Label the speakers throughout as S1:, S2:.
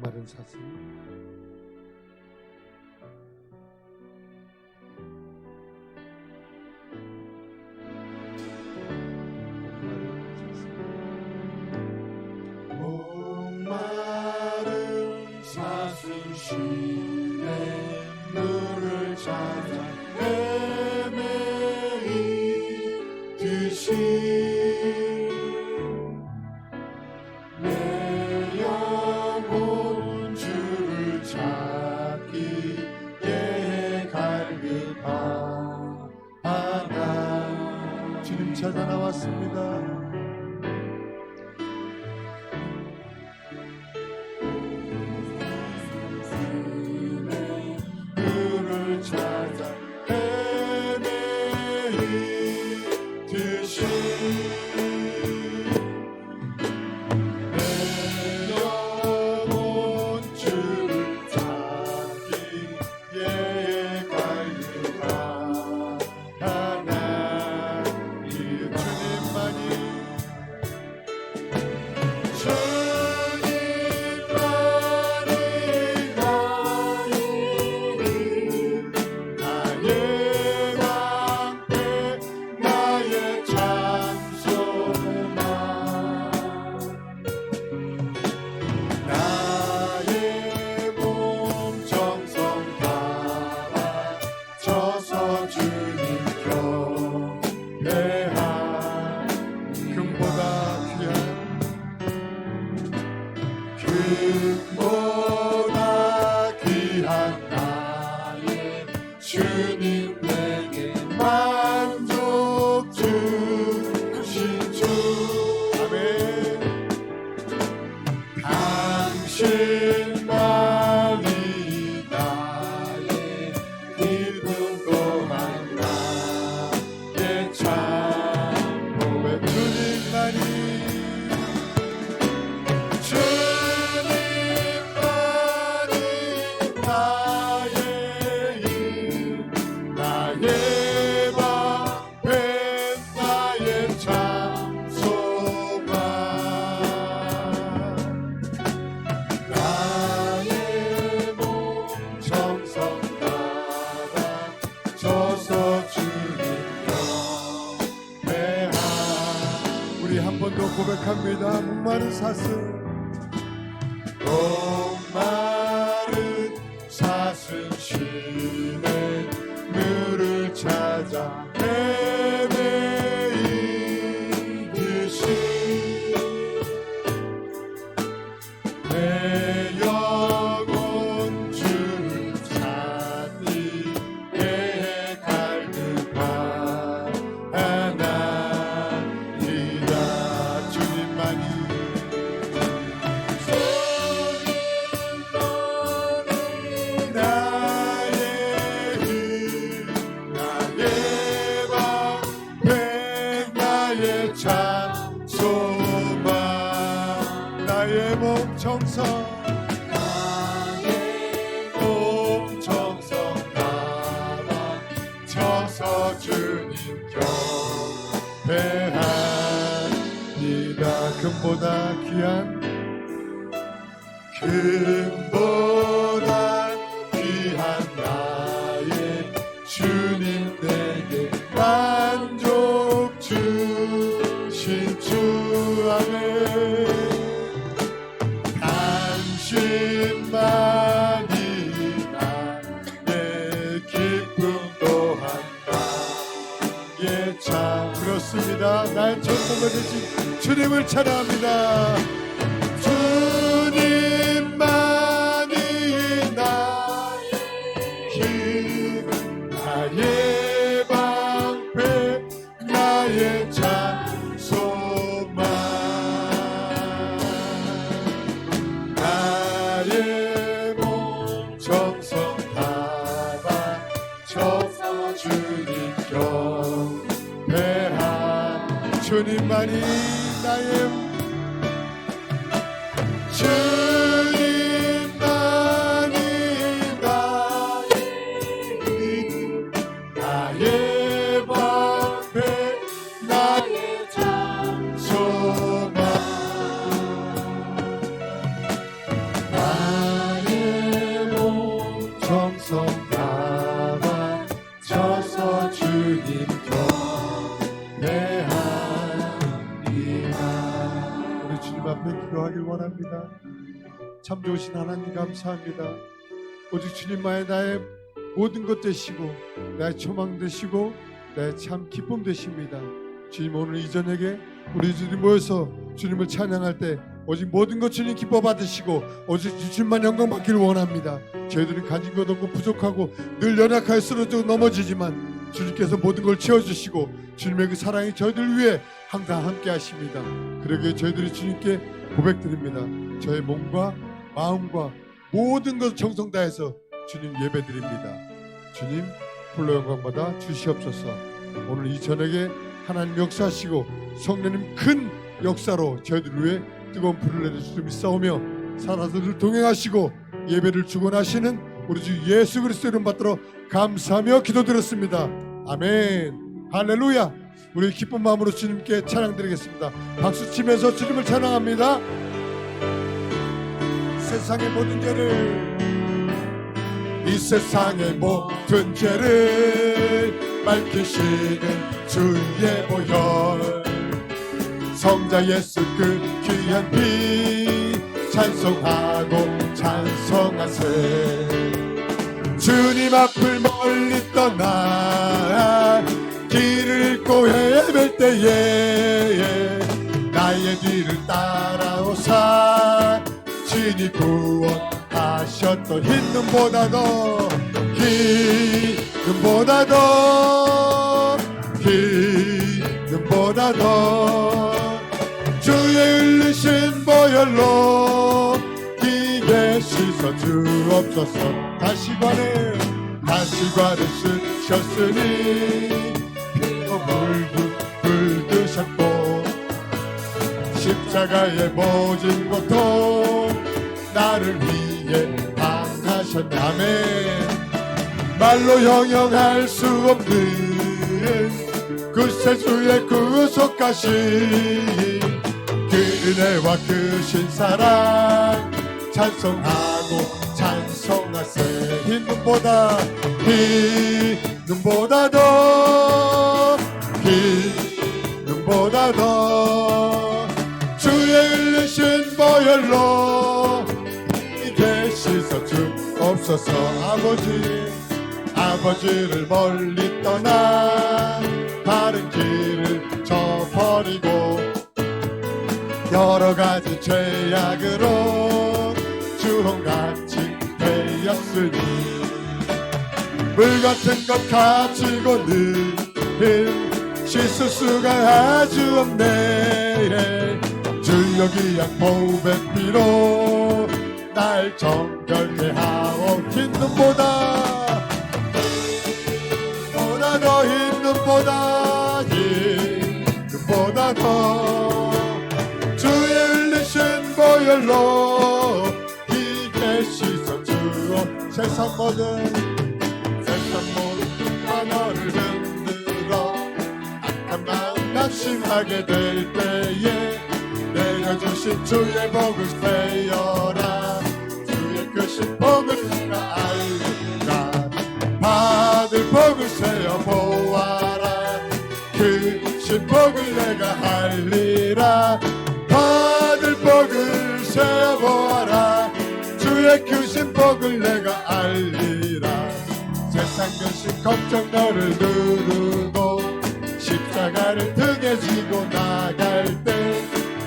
S1: 목마른 사슴.
S2: 목마른 사슴 시내 물을 찾아 헤매이듯이 내 영혼 주를 찾기에 갈급하나.
S1: 주님 찾아 나왔습니다.
S2: 그를 찾아 헤매이듯이 내 영혼 주를 찾기에 갈급하나. 금보다 귀한 나의 주님, 내게 만족 주신 주. 아멘. 당신만이 나의 기쁨 또한 나의 참. 왜 주님만이
S1: 한 번 더 고백합니다. 목마른 사슴,
S2: 목마른 사슴 시내 물을 찾아 헤매이듯이 내 영혼 주를 찾기에 갈급하나이다. 참 소망,
S1: 나의 몸 정성,
S2: 나의 몸 정성 담아 쳐서 주님 경배합니다.
S1: 금보다 귀한,
S2: 금보다 귀한 나의 주님, 내게 만족 주신 주. 아멘. 당신만이 나의 기쁨 또한 나의 참.
S1: 그렇습니다. 나의 전부가 되신 주님을 찬양합니다.
S2: 주님만이 나의 힘, 나의 방패, 나의 참 소망. 나의 몸 정성 담아 쳐서 주님 경배하.
S1: 주님만이 나의
S2: 주님만이 나의 힘, 나의 방패, 나의 참 소망.
S1: 담대 기도하길 원합니다. 참 좋으신 하나님 감사합니다. 오직 주님만이 나의 모든 것 되시고 나의 소망 되시고 나의 참 기쁨 되십니다. 주님, 오늘 이 저녁에 우리 주님 모여서 주님을 찬양할 때 오직 모든 것 주님 기뻐 받으시고 오직 주님만 영광 받기를 원합니다. 저희들은 가진 것 없고 부족하고 늘 연약하여 쓰러지고 넘어지지만 주님께서 모든 걸 채워주시고 주님의 그 사랑이 저희들 위해 항상 함께 하십니다. 그러기에 저희들이 주님께 고백드립니다. 저의 몸과 마음과 모든 것을 정성 다해서 주님 예배드립니다. 주님 홀로 영광 받아 주시옵소서. 오늘 이 저녁에 하나님 역사하시고 성령님 큰 역사로 저희들 위해 뜨거운 불을 내려 믿사오며 살아서들 동행하시고 예배를 주관하시는 우리 주 예수 그리스도 이름 받들어 감사하며 기도드렸습니다. 아멘. 할렐루야. 우리 기쁜 마음으로 주님께 찬양드리겠습니다. 박수치면서 주님을 찬양합니다. 세상의 모든 죄를 이 세상의 모든 죄를 밝히시는 주의 보혈 성자 예수 그 귀한 피 찬송하고 찬송하세. 주님 앞을 멀리 떠나 길을 잃고 헤맬 때에 나의 뒤를 따라오사 진이 구원하셨던 흰 눈보다도 흰 눈보다도 흰 눈보다도 주의 흘리신 보혈로 기게 씻어 주옵소서. 다시관을 쓰셨으니 피로 물드셨고 십자가의 모진 고통 나를 위해 당하셨네. 아멘. 말로 형용할 수 없는 그 세주의 구속하신 그 은혜와 그 신사랑 찬송하고 찬송하세. 흰 눈보다도 주의 흘리신 보혈로 이게 씻어 주옵소서. 아버지를 멀리 떠나 다른 길을 저버리고 여러 가지 죄악으로 주홍같이 되었으니 물 같은 것 가지고 늘 씻을 수가 아주 없네. 주여 귀한 보배 피로 날 정결케 하오. 흰 눈보다 더 흰 눈보다 더 주의 흘리신 보혈로 기게 씻어 주어. 세상 모든 너를 흔들어 악한 마음 낙심하게 될 때에 내려주신 주의 복을 세어라. 주의 크신 복을 내가 알리라. 받을 복을 세어 보아라. 크신 복을 내가 알리라. 받을 복을 세어 보아라. 주의 크신 복을 내가 알리라. 세상 근심 걱정 너를 누르고 십자가를 등에 지고 나갈 때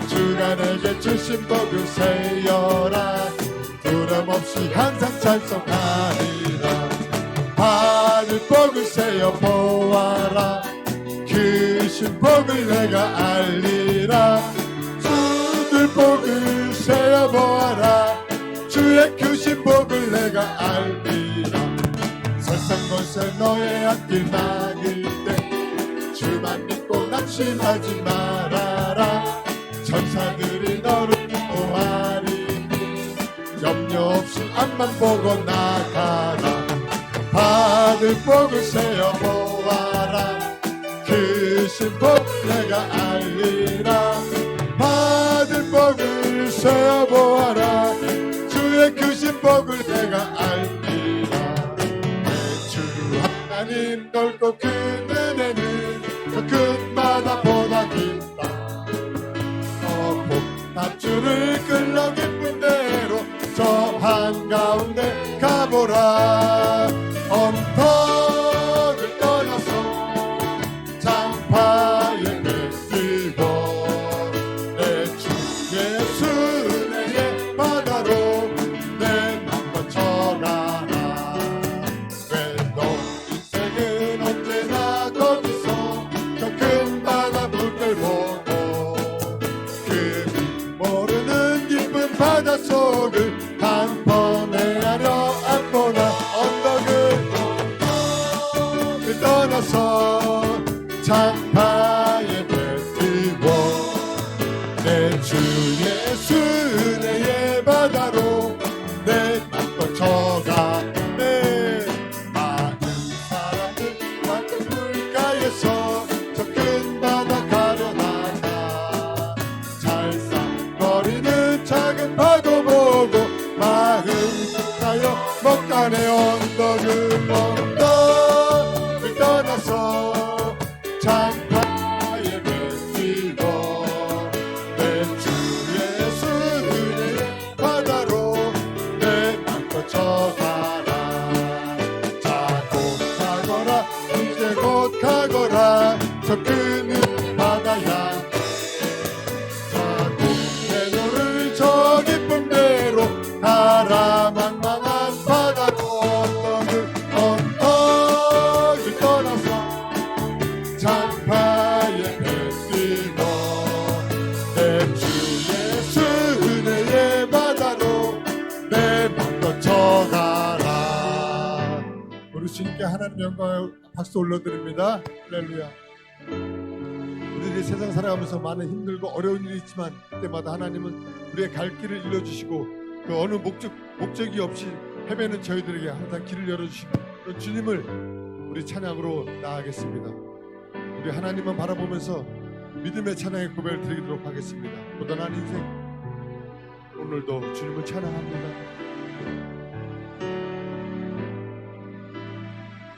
S1: 주가 내게 주신 복을 세어라. 두려움 없이 항상 찬송하리라. 받을 복을 세어 보아라. 크신 복을 내가 알리라. 주들 복을 세어 보아라. 주의 크신 복을 내가 알리라. 세상 곳에 너의 앞길 막일 때 주만 믿고 낙심하지 말아라. 천사들이 너를 보호하리니 염려 없이 앞만 보고 나가라. 받을 복을 세어 보아라. 크신 복 내가 알리라. 받을 복을 세어 보아라. 주의 크신 복을 내가 알리라. 하나님 넓고 큰 은혜는 그 큰 바다보다 깊다. 복
S2: 주를 끌러 기쁜 대로 저 한가운데 가보라. 언덕을 떠나서 장파에 내밀고 내 주 예수 은혜의 바다로 내 맘 거쳐가라. 왜 너 인생은 언제나 거기서 저 큰 바다 물결 보고 그 모르는 깊은 바닷속을 한 번에 헤아려 안보나. 언덕을 떠나서 장파에 뱉고 내 주 예수 은혜의 바다로 내 맘 거쳐가네. 많은 사람들 많은 물가에서 저 큰 바다 가려나가 잘상거리는 작은 파도 보고 마음 가여 먹가네. 언덕을 떠나서 장파에 뱉고 내 주 예수 은혜의 바다로 내 맘 거쳐가라. 자 곧 가거라 이제 곧 가거라 저 큰 바다 향해. 자 곧 내 노를 저 기쁜 대로 가라. 망망한 바다로 언덕을 떠나서 장파에 뱉고 내 주 예수 은혜의 바다로 내 맘 거쳐가라. 우리 주님께 하나님 영광의 박수 올려드립니다. 할렐루야. 우리들이 세상 살아가면서 많은 힘들고 어려운 일이 있지만 그때마다 하나님은 우리의 갈 길을 일러주시고 그 어느 목적이 없이 헤매는 저희들에게 항상 길을 열어주시고 그런 주님을 우리 찬양으로 나아가겠습니다. 우리 하나님만 바라보면서 믿음의 찬양의 고백을 드리도록 하겠습니다. 고단한 인생 오늘도 주님을 찬양합니다.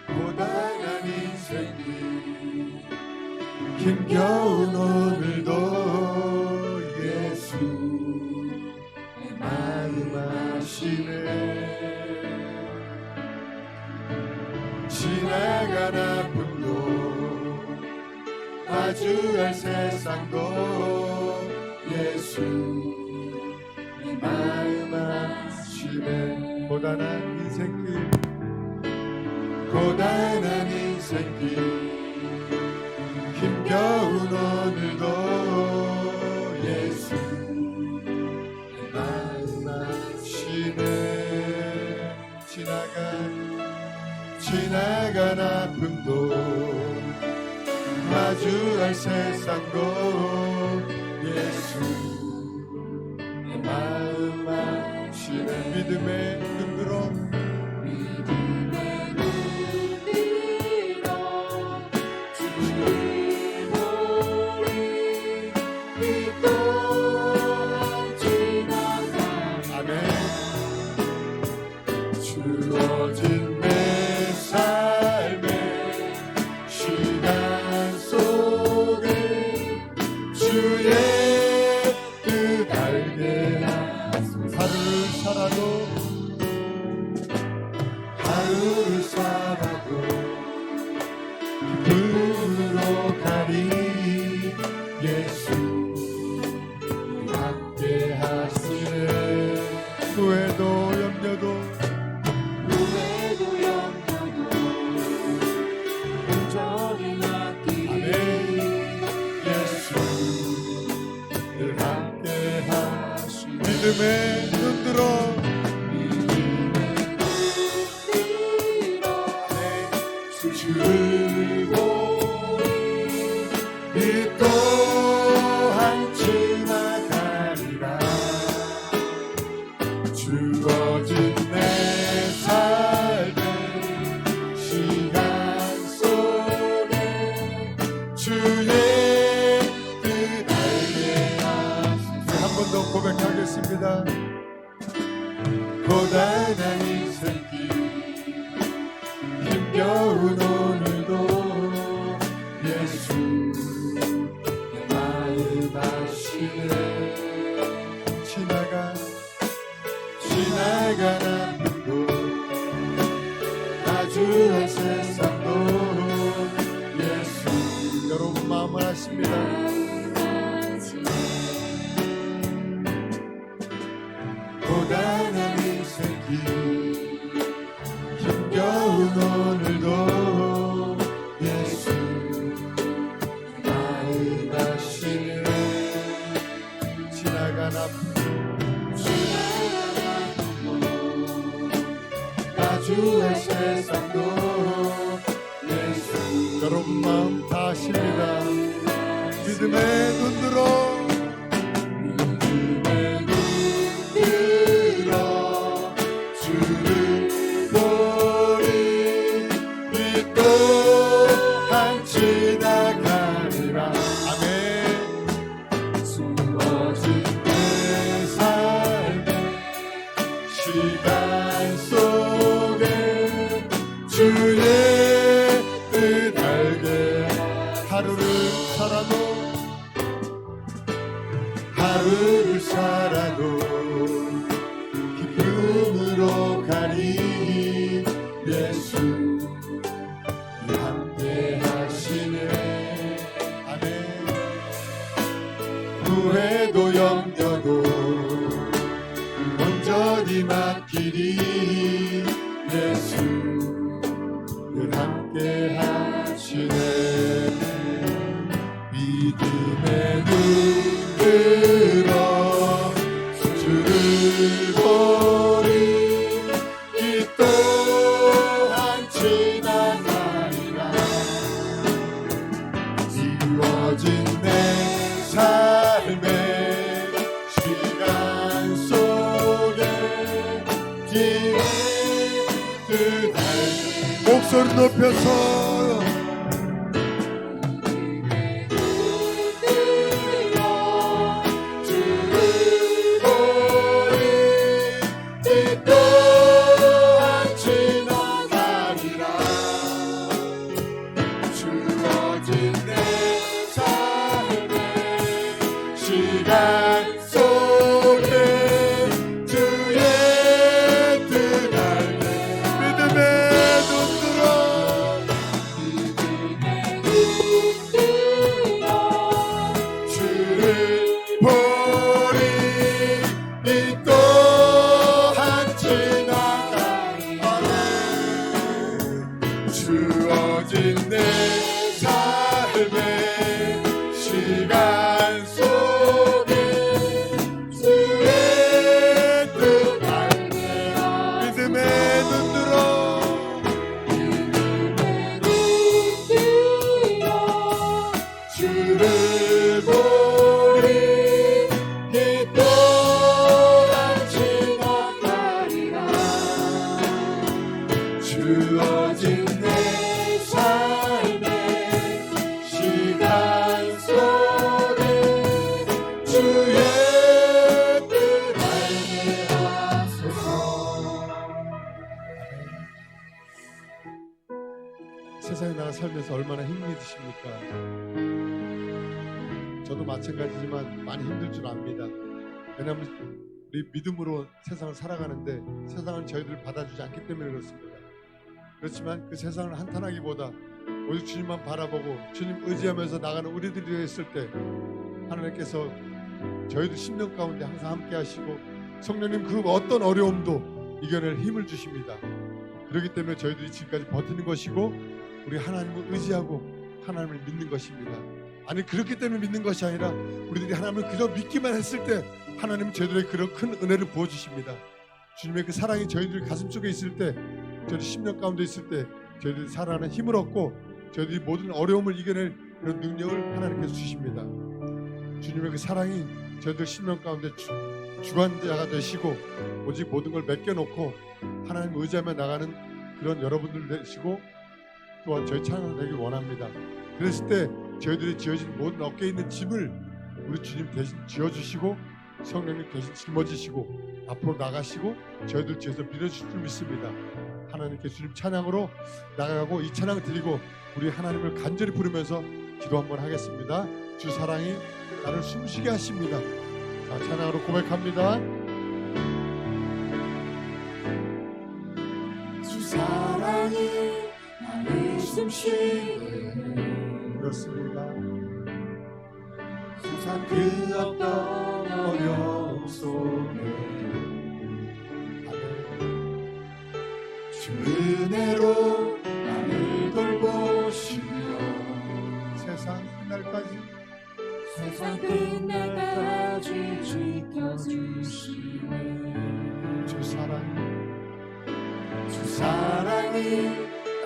S2: 고단한 인생이 힘겨운 오늘도 예수 내 마음 아시네. 지나간 아픔도 마주할 세상도 예수 내 마음 아시네. 고단한 인생길 고단한 인생길 힘겨운 오늘도 예수 내 마음 아시네. 지나간 아픔도 마주할 세상도 예수 내 마음 아시네. 믿음의 눈 들어 주어진 내 삶의 시간 속에 주의 뜻 알게 하루를 살아도 기쁨으로 가리. 예수 함께 하시네. 후회도 염려도 온전히 맡기네. 예수 늘 함께 하시네. 믿음의 눈 들어 주를 보니 이 또한 지나가리라. 주어진 내 삶의 시간 속에 주의 뜻 알게 하소서. 한 번 더 고백하겠습니다. 고단한 인생길 힘겨운 오늘도 예수 내 마음 아시네.
S1: 하십니다.
S2: 고단한 인생길 힘겨운 오늘도 예수 나의 다시네
S1: 지나간 아픔
S2: 마주할 세상도 예수
S1: 여러분 마음 다 아십니다. 믿음의 눈으로
S2: 믿음의 눈 들어 주를 보리 이 또한 지나가리라
S1: 아멘.
S2: 주어진 내 삶의 시간 속에 주의 뜻 알게 하루를 살아도 기쁨으로 가리 예수 함께 하시네
S1: 아멘.
S2: 후회도 염려도 온전히 맡기리 예수 늘 함께 하시네 믿음의 눈 들어 주를 보리 이 또한 지나가리라 이루어진 내 삶의 시간 속에 주의 뜻 알게
S1: 목소리 높여서
S2: 시간 속에 주의 뜻 알게
S1: 믿음의 눈 들어
S2: 주를 보리 이 또한 지나가리라 주어진 내 삶의 시간 속에 주의 뜻 알게
S1: 믿음의 눈 들어
S2: 주를 보리 이 또한 지나가리라 주어진 내 삶의 시간 속에 주의 뜻 알게 하소서
S1: 세상에 나가 살면서 얼마나 힘이 드십니까? 저도 마찬가지지만 많이 힘들 줄 압니다. 왜냐하면 우리 믿음으로 세상을 살아가는데 세상은 저희들을 받아주지 않기 때문에 그렇습니다. 그렇지만 그 세상을 한탄하기보다 오직 주님만 바라보고 주님 의지하면서 나가는 우리들이 되었을 때 하나님께서 저희도 심령 가운데 항상 함께 하시고 성령님 그 어떤 어려움도 이겨낼 힘을 주십니다. 그렇기 때문에 저희들이 지금까지 버티는 것이고 우리 하나님을 의지하고 하나님을 믿는 것입니다. 아니 그렇기 때문에 믿는 것이 아니라 우리들이 하나님을 그저 믿기만 했을 때 하나님은 저희들의 그런 큰 은혜를 부어주십니다. 주님의 그 사랑이 저희들 가슴 속에 있을 때 저희들 심령 가운데 있을 때 저희들이 살아가는 힘을 얻고 저희들이 모든 어려움을 이겨낼 그런 능력을 하나님께서 주십니다. 주님의 그 사랑이 저희들 심령 가운데 주관자가 되시고 오직 모든 걸 맡겨놓고 하나님 의지하며 나가는 그런 여러분들 되시고 또한 저희 찬양 되길 원합니다. 그랬을 때 저희들이 지어진 모든 어깨에 있는 짐을 우리 주님 대신 지어주시고 성령님 대신 짊어지시고 앞으로 나가시고 저희들 뒤에서 밀어주실 줄 믿습니다. 하나님께 주님 찬양으로 나가고 이 찬양 드리고 우리 하나님을 간절히 부르면서 기도 한번 하겠습니다. 주 사랑이 나를 숨쉬게 하십니다. 자, 찬양으로 고백합니다.
S2: 주 사랑이 나를 숨쉬게
S1: 그렇습니다. 세상 그 어떤 어려움 속에
S2: 주 은혜로 나를 돌보시며
S1: 세상 끝날까지
S3: 세상 끝날까지 지켜주시네.
S1: 주
S2: 사랑이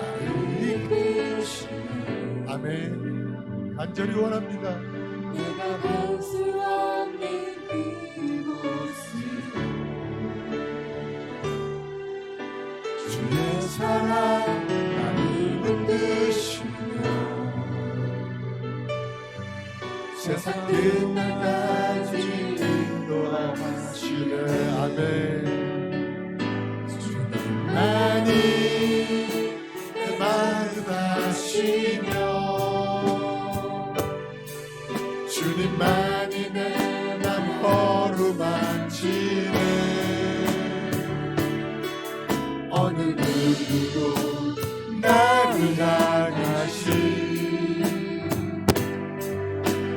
S2: 나를 이끄시네.
S1: 아멘. 간절히 원합니다.
S3: 내가 갈 수 없는 그곳을
S2: 주의 사랑 나를 이끄시며 세상 끝날까지 인도하시네. 아멘. 주님만이 내 마음 아시며 주님만이 내 맘 어루만지네. 어느 누구도 나를 향하시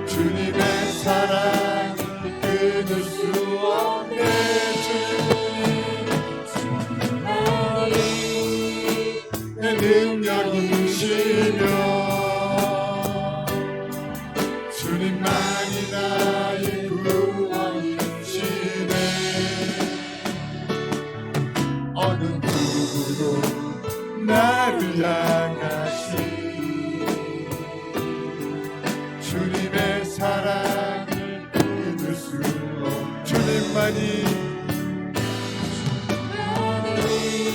S2: 주님의 사랑을 끊을 수 없네. 주님만이 내 능력이시며 주님만이 나의 구원이시네. 어느 누구도 나를 향하시 주님의 사랑을 끊을 수 없. 주님만이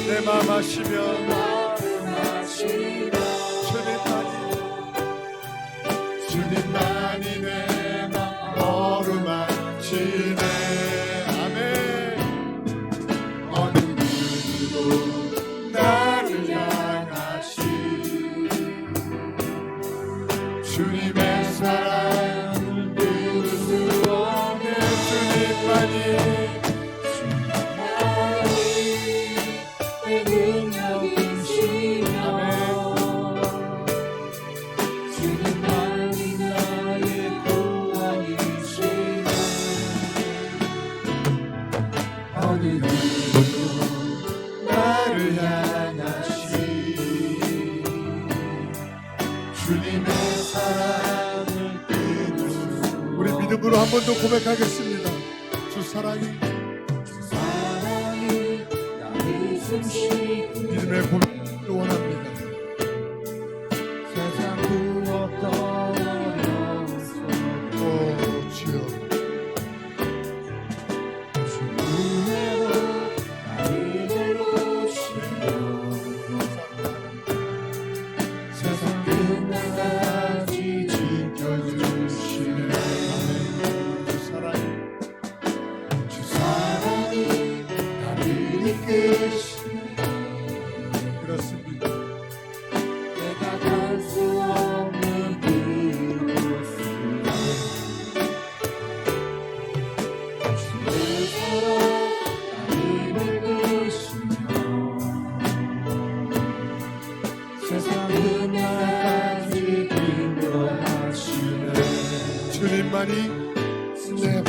S2: 내 맘 아시며 주님만이 내 맘 어루만지네. 아멘. 어느 누구도 나를 향하시 주님의 사랑을 끊을 수 없네. 주님만이
S3: 내 능력이시며 주님만이 나의 구원이시며
S2: 어느 누구도 나를 향하시 주님의 사랑을 끊을 수
S1: 우리 믿음으로 한 번 더 고백하겠습니다. 주 사랑이
S3: 나를 숨쉬고
S1: 믿음의 고백을 원합니다.
S3: 세상 그 어떤 어려움 속에
S1: 오 주여
S3: 은혜로 나를 돌보시며 세상 끝날까지
S2: 지켜주시네.
S1: 주 사랑이
S2: 주 사랑이 나를 이끄시네.
S1: 그렇습니다.
S3: 내가 갈 수 없는 그곳을 주의 사랑 나를 이끄시며 세상 끝날까지 인도하시네.
S1: 주님만이 내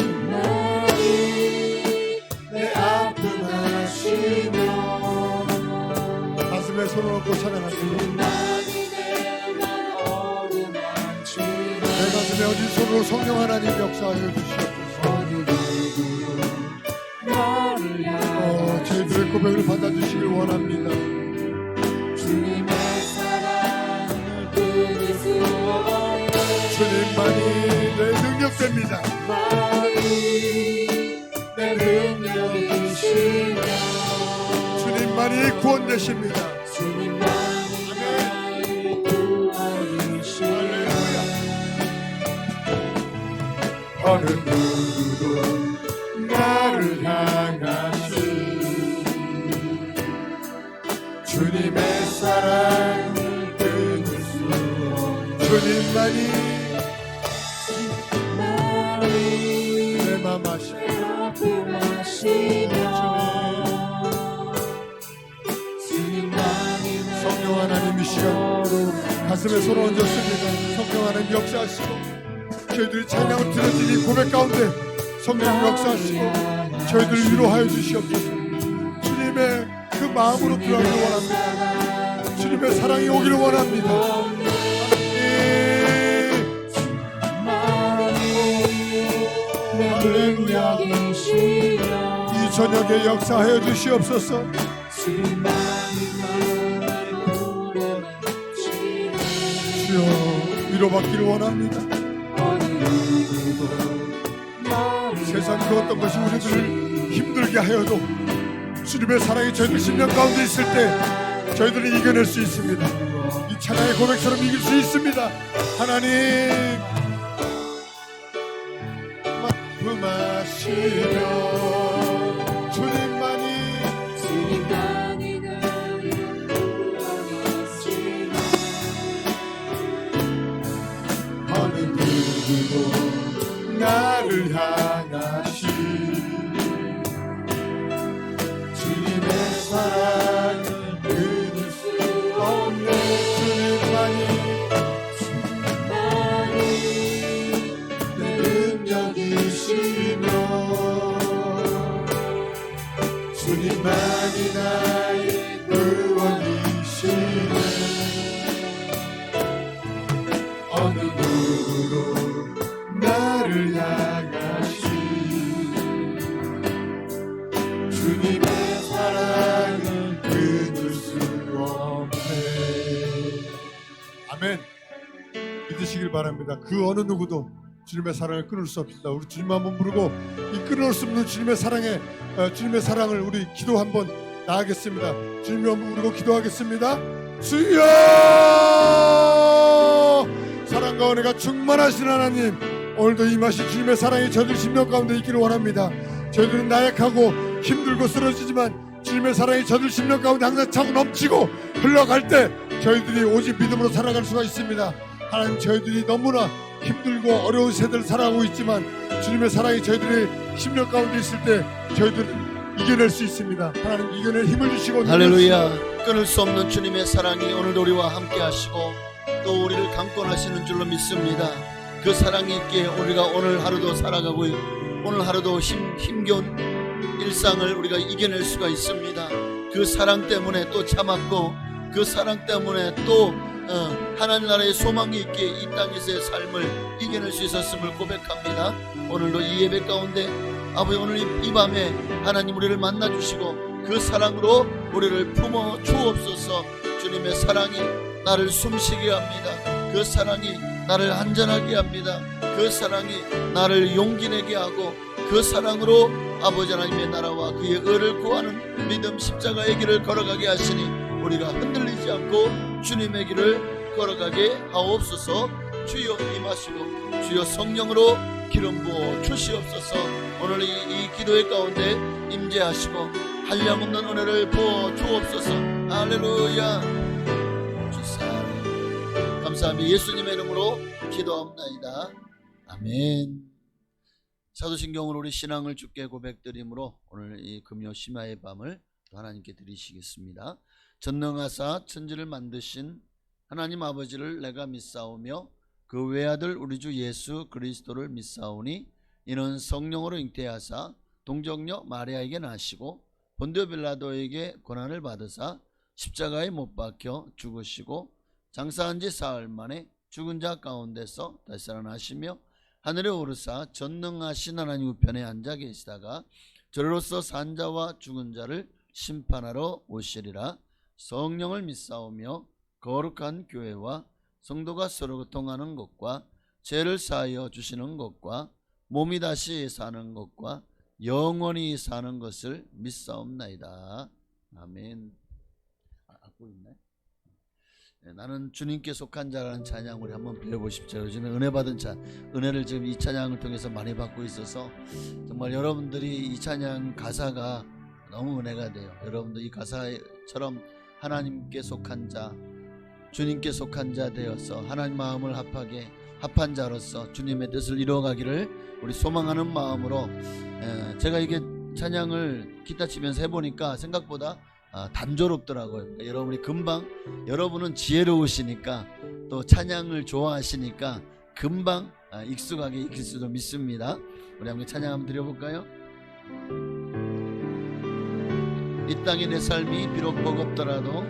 S2: 내 아픔 아시며
S1: 가슴에 손을 얹고 찬양합니다. 내 가슴에 얹은 손으로 성령 하나님 역사하여 주시옵소서. 저희들의 고백을 받아주시길 원합니다.
S3: 주님의 사랑을 끊을 수 없네.
S1: 주님만이 내 능력됩니다.
S3: 내 능력이시며
S1: 주님만이 구원되십니다.
S3: 주님만이 나의 구원이시며
S2: 어느 누구도 나를 향하시 주님의 사랑을 끊을 수 없네.
S1: 주님만이 내 맘 아시고
S2: 성령 하나님 이 시간 가슴에 손을 얹었습니다. 성령 하나님 역사하시고
S1: 저희들이 찬양을 드려진 이 고백 가운데 성령 역사하시고 저희들을 위로하여 주시옵소서. 주님의 그 마음으로 들어가기를 원합니다. 주님의 사랑이 오기를 원합니다.
S3: 능력이시여
S1: 이 저녁에 역사하여 주시옵소서. 주여 위로받기를 원합니다. 세상 그 어떤 것이 우리들을 힘들게 하여도 주님의 사랑이 저희들 심령 가운데 있을 때 저희들은 이겨낼 수 있습니다. 이 찬양의 고백처럼 이길 수 있습니다. 하나님 말씀하시며 주님만이 어느 누구도 나를 향하시 주님의 사랑을 끊을 수 없네. 주님만이 내 능력이시며 주님만이 나의 구원이시네. 어느 누구도 나를 향하시 주님의 사랑을 끊을 수 없네. 아멘. 믿으시길 바랍니다. 그 어느 누구도 주님의 사랑을 끊을 수 없습니다. 우리 주님 한번 부르고 이 끊을 수 없는 주님의 주님의 사랑을 우리 기도 한번 나가겠습니다. 주님 한번 부르고 기도하겠습니다. 주여 사랑과 은혜가 충만하신 하나님, 오늘도 임하신 주님의 사랑이 저희들 심령 가운데 있기를 원합니다. 저희들은 나약하고 힘들고 쓰러지지만 주님의 사랑이 저희들 심령 가운데 항상 차고 넘치고 흘러갈 때 저희들이 오직 믿음으로 살아갈 수가 있습니다. 하나님, 저희들이 너무나 힘들고 어려운 세대를 살아가고 있지만 주님의 사랑이 저희들의 심령 가운데 있을 때 저희들은 이겨낼 수 있습니다. 하나님, 이겨낼 힘을 주시고
S4: 할렐루야. 끊을 수 없는 주님의 사랑이 오늘도 우리와 함께 하시고 또 우리를 강권하시는 줄로 믿습니다. 그 사랑이 있기에 우리가 오늘 하루도 살아가고 오늘 하루도 힘겨운 일상을 우리가 이겨낼 수가 있습니다. 그 사랑 때문에 또 참았고 그 사랑 때문에 또 하나님 나라의 소망이 있기에 이 땅에서의 삶을 이겨낼 수 있었음을 고백합니다. 오늘도 이 예배 가운데 아버지, 오늘 이 밤에 하나님 우리를 만나주시고 그 사랑으로 우리를 품어 주옵소서. 주님의 사랑이 나를 숨쉬게 합니다. 그 사랑이 나를 안전하게 합니다. 그 사랑이 나를 용기 내게 하고 그 사랑으로 아버지 하나님의 나라와 그의 의를 구하는 믿음 십자가의 길을 걸어가게 하시니 우리가 흔들리지 않고 주님의 길을 걸어가게 하옵소서. 주여 임하시고 주여 성령으로 기름 부어 주시옵소서. 오늘 이 기도의 가운데 임재하시고 한량없는 은혜를 부어 주옵소서. 할렐루야. 주사님 감사합니다. 예수님의 이름으로 기도합나이다. 아멘. 사도신경으로 우리 신앙을 주께 고백드림으로 오늘 이 금요 심야의 밤을 하나님께 드리시겠습니다. 전능하사 천지를 만드신 하나님 아버지를 내가 믿사오며 그 외아들 우리 주 예수 그리스도를 믿사오니 이는 성령으로 잉태하사 동정녀 마리아에게 나시고 본디오 빌라도에게 고난을 받으사 십자가에 못 박혀 죽으시고 장사한 지 사흘 만에 죽은 자 가운데서 다시 살아나시며 하늘에 오르사 전능하신 하나님 우편에 앉아 계시다가 저로서 산 자와 죽은 자를 심판하러 오시리라. 성령을 믿사오며 거룩한 교회와 성도가 서로 교통하는 것과 죄를 사하여 주시는 것과 몸이 다시 사는 것과 영원히 사는 것을 믿사옵나이다. 아멘. 알고 있나요? 네, 나는 주님께 속한 자라는 찬양 우리 한번 배워보십시오. 요즘에 은혜 받은 은혜를 지금 이 찬양을 통해서 많이 받고 있어서 정말 여러분들이 이 찬양 가사가 너무 은혜가 돼요. 여러분들 이 가사처럼 하나님께 속한 자, 주님께 속한 자 되어서 하나님 마음을 합한 자로서 주님의 뜻을 이루어가기를 우리 소망하는 마음으로 제가 이게 찬양을 기타 치면서 해보니까 생각보다 단조롭더라고요. 그러니까 여러분이 금방, 여러분은 지혜로우시니까 또 찬양을 좋아하시니까 금방 익숙하게 익힐 수도 믿습니다. 우리 함께 찬양 한번 드려볼까요? 이 땅의 내 삶이 비록 버겁더라도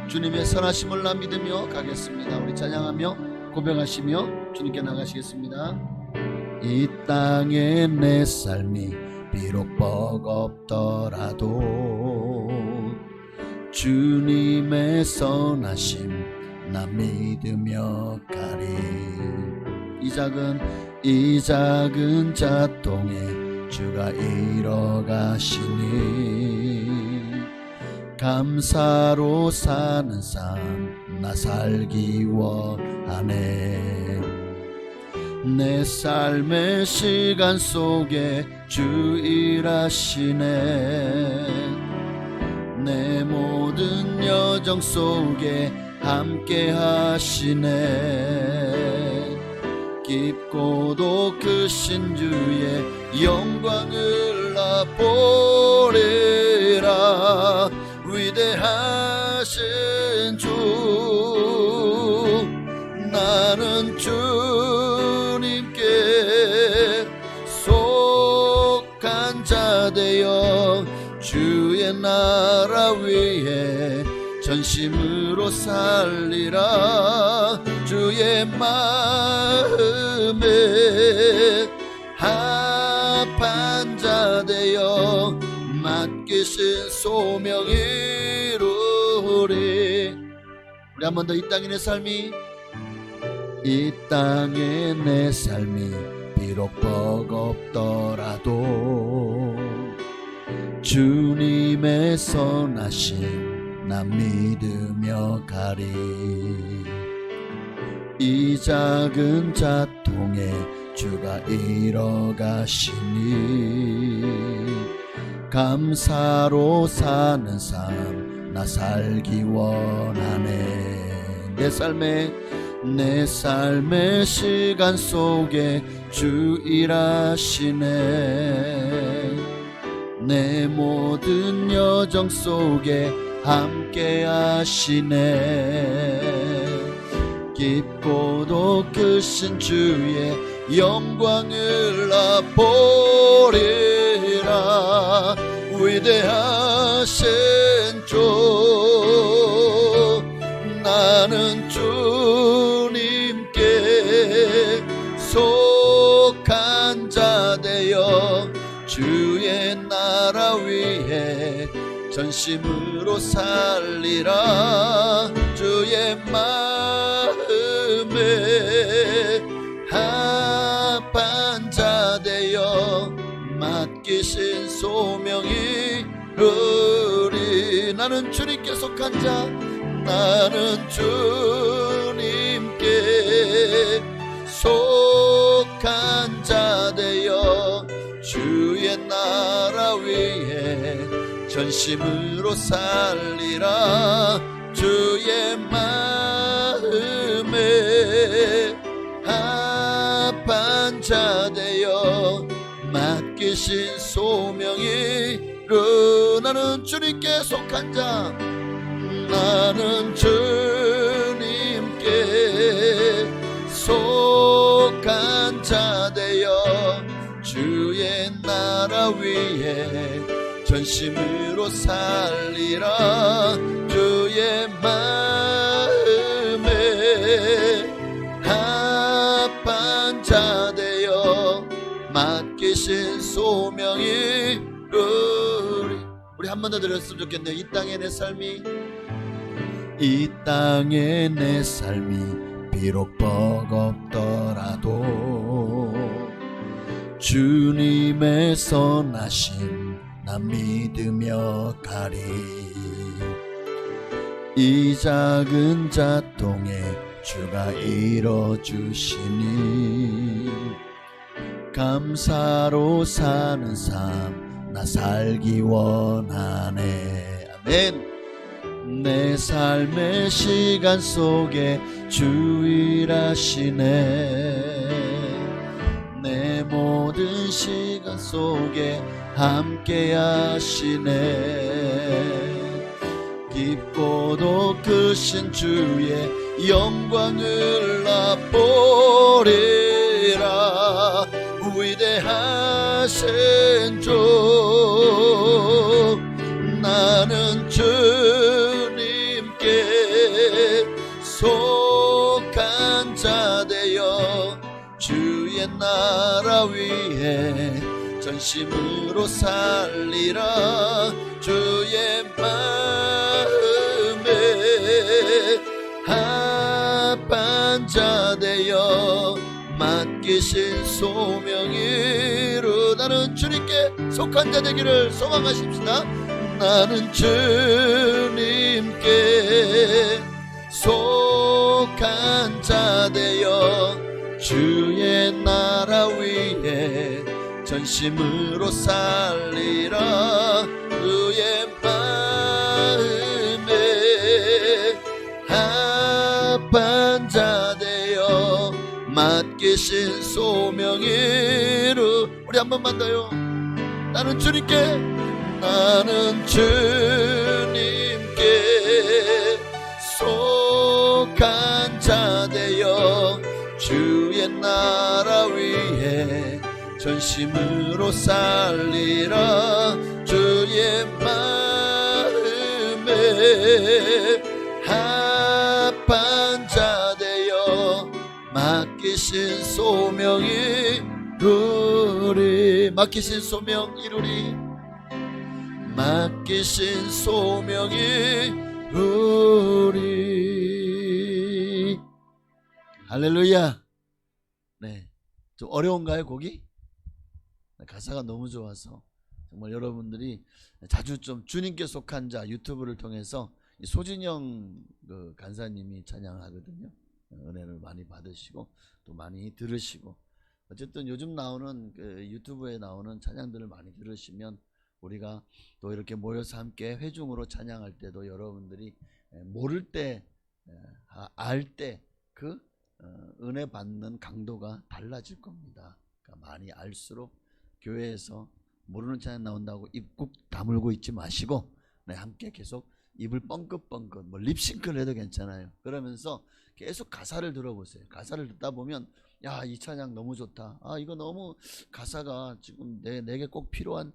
S4: 주님의 선하심을 나 믿으며 가겠습니다. 우리 찬양하며 고백하시며 주님께 나가시겠습니다. 이 땅의 내 삶이 비록 버겁더라도 주님의 선하심 나 믿으며 가리. 이 작은 자통에 주가 이뤄가시니 감사로 사는 삶 나 살기 원하네. 내 삶의 시간 속에 주 일하시네. 내 모든 여정 속에 함께 하시네. 깊고도 크신 주의 영광을 나 보리라. 위대하신 주 나는 주님께 속한 자 되어 주의 나라 위에 전심으로 살리라. 주의 마음에 합한 자 되어 맡기신 소명 이루리. 우리 한 번 더. 이 땅의 내 삶이 비록 버겁더라도 주님의 선하심 나 믿으며 가리. 이 작은 자통에 주가 이뤄가시니 감사로 사는 삶 나 살기 원하네. 내 삶의 시간 속에 주 일하시네. 내 모든 여정 속에 함께 하시네. 깊고도 크신 주의 영광을 나 보리라. 위대하신 주 나는 주님께 속한 자 되어 주의 나라 위에 전심으로 살리라. 주의 마음에 합한 자 되어 맡기신 소명이 이루리. 나는 주님께 속한 자, 나는 주님께 속한 자 되어 주의 나라 위에 전심으로 살리라. 주의 마음에 합한 자 되어 맡기신 소명이 나는 주님께 속한 자, 나는 주님께 속한 자 되어 주의 나라 위에 전심으로 살리라. 주의 마음에 합한 자 되어 맡기신 소명이 이루리. 우리 한 번 더 들었으면 좋겠네요. 이 땅의 내 삶이 비록 버겁더라도 주님의 선하심 나 믿으며 가리. 이 작은 자통에 주가 이뤄주시니 감사로 사는 삶 나 살기 원하네. 아멘. 내 삶의 시간 속에 주 일하시네. 내 모든 시간 속에 함께 하시네. 깊고도 크신 주의 영광을 맛보리라. 위대하신 주 나는 주님께 속한 자 되어 주의 나라 위에 전심으로 살리라. 주의 마음에 합한 자 되어 맡기신 소명이 이루. 나는 주님께 속한 자 되기를 소망하십시다. 나는 주님께 속한 자 되어 주의 나라 위에 전심으로 살리라. 주의 마음에 합한 자 되어 맡기신 소명이 이루. 우리 한 번만 더요. 나는 주님께 속한 자 되어 주의 나라 위에 전심으로 살리라. 주의 마음에 합한 자 되어 맡기신 소명이 이루리. 맡기신 소명 이루리. 맡기신 소명이 이루리. 할렐루야. 네, 좀 어려운가요 곡이? 가사가 너무 좋아서 정말 여러분들이 자주 좀 주님께 속한 자 유튜브를 통해서 소진영 그 간사님이 찬양하거든요. 은혜를 많이 받으시고 또 많이 들으시고, 어쨌든 요즘 나오는 그 유튜브에 나오는 찬양들을 많이 들으시면 우리가 또 이렇게 모여서 함께 회중으로 찬양할 때도 여러분들이 모를 때 알 때 그 은혜 받는 강도가 달라질 겁니다. 그러니까 많이 알수록 교회에서 모르는 찬양 나온다고 입 꾹 다물고 있지 마시고, 네, 함께 계속 입을 뻥긋뻥긋 뭐 립싱크를 해도 괜찮아요. 그러면서 계속 가사를 들어보세요. 가사를 듣다 보면 야, 이 찬양 너무 좋다. 아, 이거 너무 가사가 지금 내게 꼭 필요한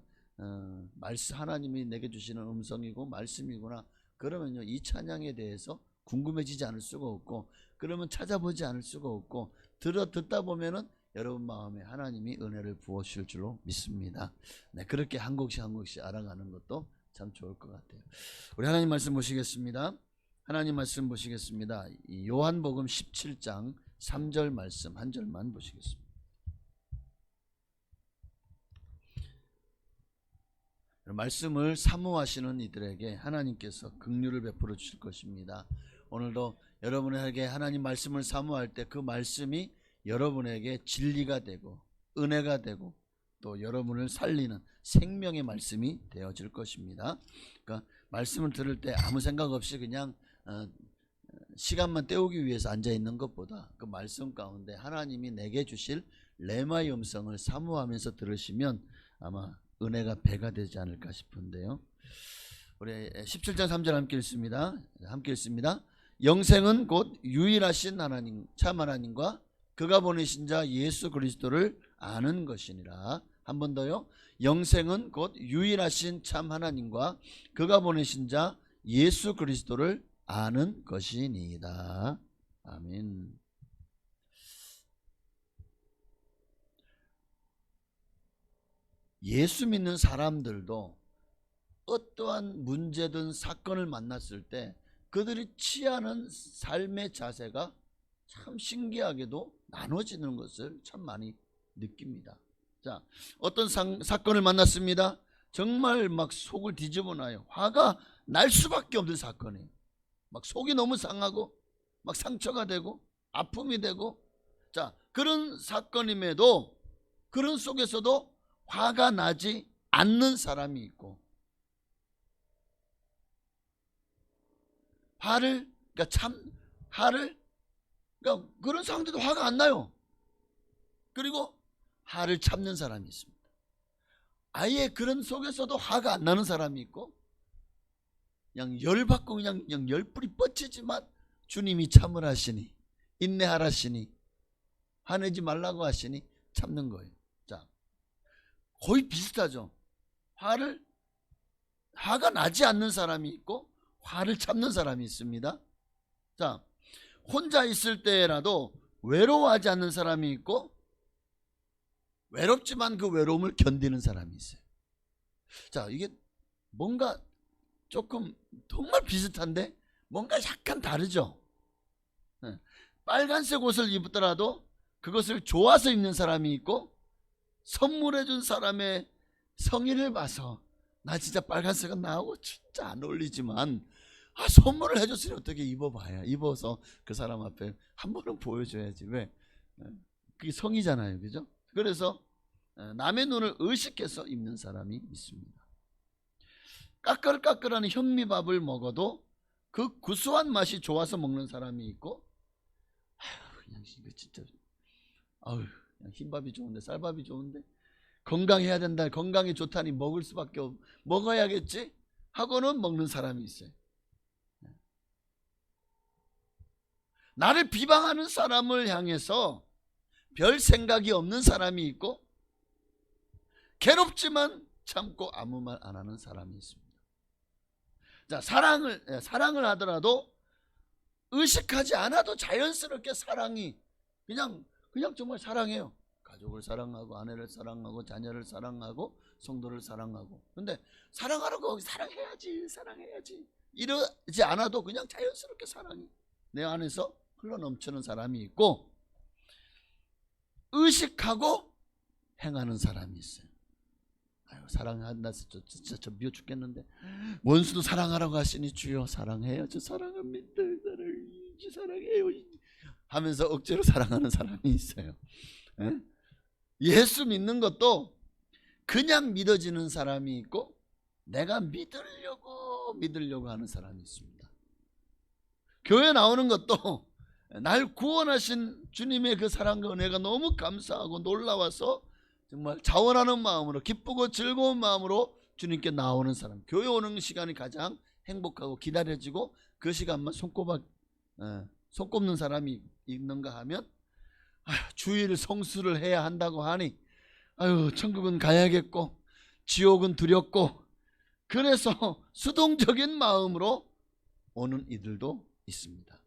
S4: 말씀, 하나님이 내게 주시는 음성이고 말씀이구나. 그러면요, 이 찬양에 대해서 궁금해지지 않을 수가 없고, 그러면 찾아보지 않을 수가 없고, 듣다 보면은 여러분 마음에 하나님이 은혜를 부어주실 줄로 믿습니다. 네, 그렇게 한 곡씩 한 곡씩 알아가는 것도 참 좋을 것 같아요. 우리 하나님 말씀 보시겠습니다. 하나님 말씀 보시겠습니다. 이 요한복음 17장 3절 말씀 한 절만 보시겠습니다. 말씀을 사모하시는 이들에게 하나님께서 긍휼을 베풀어 주실 것입니다. 오늘도 여러분에게 하나님 말씀을 사모할 때 그 말씀이 여러분에게 진리가 되고 은혜가 되고 또 여러분을 살리는 생명의 말씀이 되어질 것입니다. 그러니까 말씀을 들을 때 아무 생각 없이 그냥 시간만 때우기 위해서 앉아 있는 것보다 그 말씀 가운데 하나님이 내게 주실 레마의 음성을 사모하면서 들으시면 아마 은혜가 배가 되지 않을까 싶은데요. 우리 17장 3절 함께 읽습니다. 함께 읽습니다. 영생은 곧 유일하신 하나님, 참 하나님과 그가 보내신 자 예수 그리스도를 아는 것이니라. 한 번 더요. 영생은 곧 유일하신 참 하나님과 그가 보내신 자 예수 그리스도를 아는 것이니이다. 아멘. 예수 믿는 사람들도 어떠한 문제든 사건을 만났을 때 그들이 취하는 삶의 자세가 참 신기하게도 나눠지는 것을 참 많이 느낍니다. 자, 어떤 사건을 만났습니다. 정말 막 속을 뒤집어 놔요. 화가 날 수밖에 없는 사건이에요. 막 속이 너무 상하고 막 상처가 되고 아픔이 되고, 자, 그런 사건임에도 그런 속에서도 화가 나지 않는 사람이 있고, 그러니까 그런 상황들도 화가 안 나요. 그리고 화를 참는 사람이 있습니다. 아예 그런 속에서도 화가 안 나는 사람이 있고, 그냥 열받고 그냥 열불이 뻗치지만 주님이 참으라시니, 인내하라시니, 화내지 말라고 하시니 참는 거예요. 자, 거의 비슷하죠. 화가 나지 않는 사람이 있고 화를 참는 사람이 있습니다. 자, 혼자 있을 때라도 외로워하지 않는 사람이 있고 외롭지만 그 외로움을 견디는 사람이 있어요. 자, 이게 뭔가 조금 정말 비슷한데 뭔가 약간 다르죠. 빨간색 옷을 입더라도 그것을 좋아서 입는 사람이 있고, 선물해 준 사람의 성의를 봐서 나 진짜 빨간색은 나하고 진짜 안 어울리지만 선물을 해줬으니 어떻게 입어봐야, 입어서 그 사람 앞에 한 번은 보여줘야지. 왜? 그게 성의잖아요, 그죠? 그래서 남의 눈을 의식해서 입는 사람이 있습니다. 까끌까끌한 현미밥을 먹어도 그 구수한 맛이 좋아서 먹는 사람이 있고, 그냥 이거 진짜 그냥 흰밥이 좋은데, 쌀밥이 좋은데, 건강해야 된다, 건강이 좋다니 먹을 수밖에 먹어야겠지 하고는 먹는 사람이 있어요. 나를 비방하는 사람을 향해서 별 생각이 없는 사람이 있고, 괴롭지만 참고 아무 말 안 하는 사람이 있습니다. 자, 사랑을 하더라도 의식하지 않아도 자연스럽게 사랑이 그냥 정말 사랑해요. 가족을 사랑하고, 아내를 사랑하고, 자녀를 사랑하고, 성도를 사랑하고. 근데 사랑하라고 사랑해야지 이러지 않아도 그냥 자연스럽게 사랑이 내 안에서 흘러넘치는 사람이 있고, 의식하고 행하는 사람이 있어요. 사랑한다, 진짜 저 미워 죽겠는데 원수도 사랑하라고 하시니 주여 사랑해요, 저 사랑합니다, 사랑해요 하면서 억지로 사랑하는 사람이 있어요. 예수 믿는 것도 그냥 믿어지는 사람이 있고, 내가 믿으려고 하는 사람이 있습니다. 교회 나오는 것도 날 구원하신 주님의 그 사랑과 은혜가 너무 감사하고 놀라워서 정말 자원하는 마음으로, 기쁘고 즐거운 마음으로 주님께 나오는 사람, 교회 오는 시간이 가장 행복하고 기다려지고, 그 시간만 손꼽는 사람이 있는가 하면, 주일 성수를 해야 한다고 하니 천국은 가야겠고 지옥은 두렵고, 그래서 수동적인 마음으로 오는 이들도 있습니다.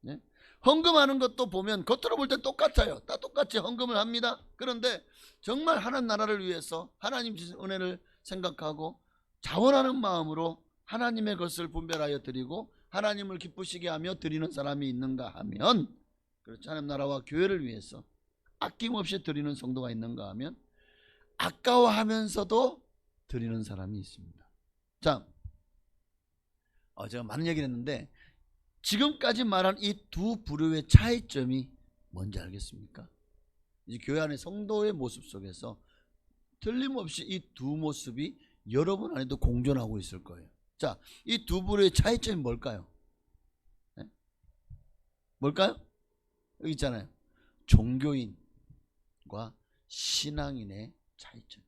S4: 네? 헌금하는 것도 보면 겉으로 볼 때 똑같아요. 다 똑같이 헌금을 합니다. 그런데 정말 하나님 나라를 위해서 하나님 주신 은혜를 생각하고 자원하는 마음으로 하나님의 것을 분별하여 드리고 하나님을 기쁘시게 하며 드리는 사람이 있는가 하면, 그렇죠, 하나님 나라와 교회를 위해서 아낌없이 드리는 성도가 있는가 하면 아까워하면서도 드리는 사람이 있습니다. 자, 제가 많은 얘기를 했는데 지금까지 말한 이 두 부류의 차이점이 뭔지 알겠습니까? 이제 교회 안의 성도의 모습 속에서 틀림없이 이 두 모습이 여러분 안에도 공존하고 있을 거예요. 자, 이 두 부류의 차이점이 뭘까요? 네? 뭘까요? 여기 있잖아요. 종교인과 신앙인의 차이점.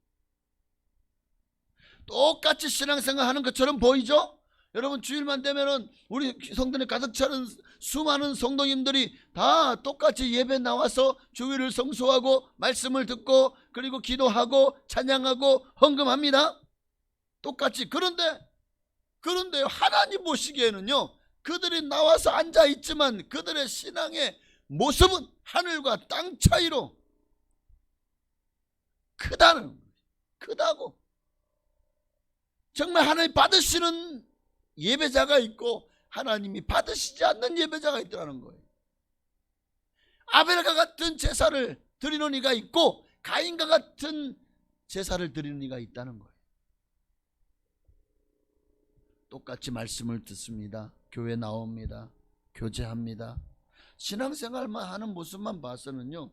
S4: 똑같이 신앙생활 하는 것처럼 보이죠? 여러분, 주일만 되면은 우리 성전에 가득 차는 수많은 성도님들이 다 똑같이 예배 나와서 주일을 성수하고 말씀을 듣고 그리고 기도하고 찬양하고 헌금합니다. 똑같이. 그런데 하나님 보시기에는요, 그들이 나와서 앉아 있지만 그들의 신앙의 모습은 하늘과 땅 차이로 크다고. 정말 하나님 받으시는 예배자가 있고 하나님이 받으시지 않는 예배자가 있더라는 거예요. 아벨과 같은 제사를 드리는 이가 있고 가인과 같은 제사를 드리는 이가 있다는 거예요. 똑같이 말씀을 듣습니다. 교회 나옵니다. 교제합니다. 신앙생활만 하는 모습만 봐서는요,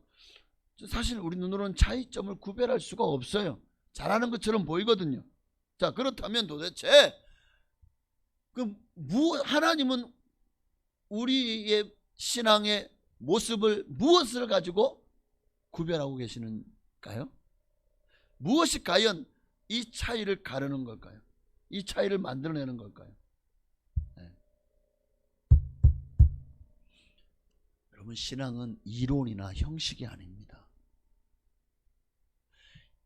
S4: 사실 우리 눈으로는 차이점을 구별할 수가 없어요. 잘하는 것처럼 보이거든요. 자, 그렇다면 도대체 하나님은 우리의 신앙의 모습을 무엇을 가지고 구별하고 계시는가요? 무엇이 과연 이 차이를 가르는 걸까요? 이 차이를 만들어내는 걸까요? 네. 여러분, 신앙은 이론이나 형식이 아닙니다.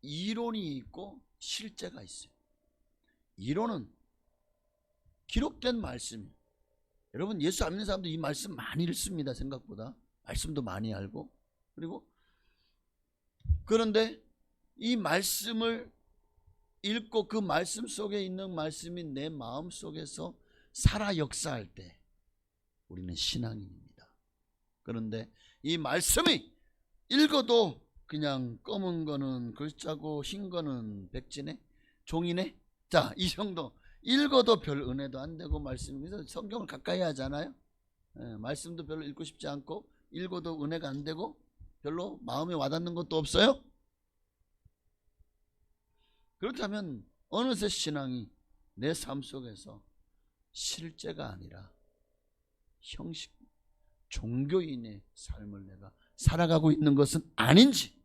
S4: 이론이 있고 실제가 있어요. 이론은 기록된 말씀이에요. 여러분, 예수 안 믿는 사람도 이 말씀 많이 읽습니다. 생각보다 말씀도 많이 알고. 그리고 그런데 이 말씀을 읽고 그 말씀 속에 있는 말씀이 내 마음 속에서 살아 역사할 때 우리는 신앙인입니다. 그런데 이 말씀이 읽어도 그냥 검은 거는 글자고 흰 거는 백지네, 종이네, 자, 이 정도 읽어도 별 은혜도 안 되고, 말씀이, 그래서 성경을 가까이 하잖아요. 말씀도 별로 읽고 싶지 않고 읽어도 은혜가 안 되고 별로 마음에 와닿는 것도 없어요. 그렇다면 어느새 신앙이 내 삶 속에서 실제가 아니라 형식, 종교인의 삶을 내가 살아가고 있는 것은 아닌지.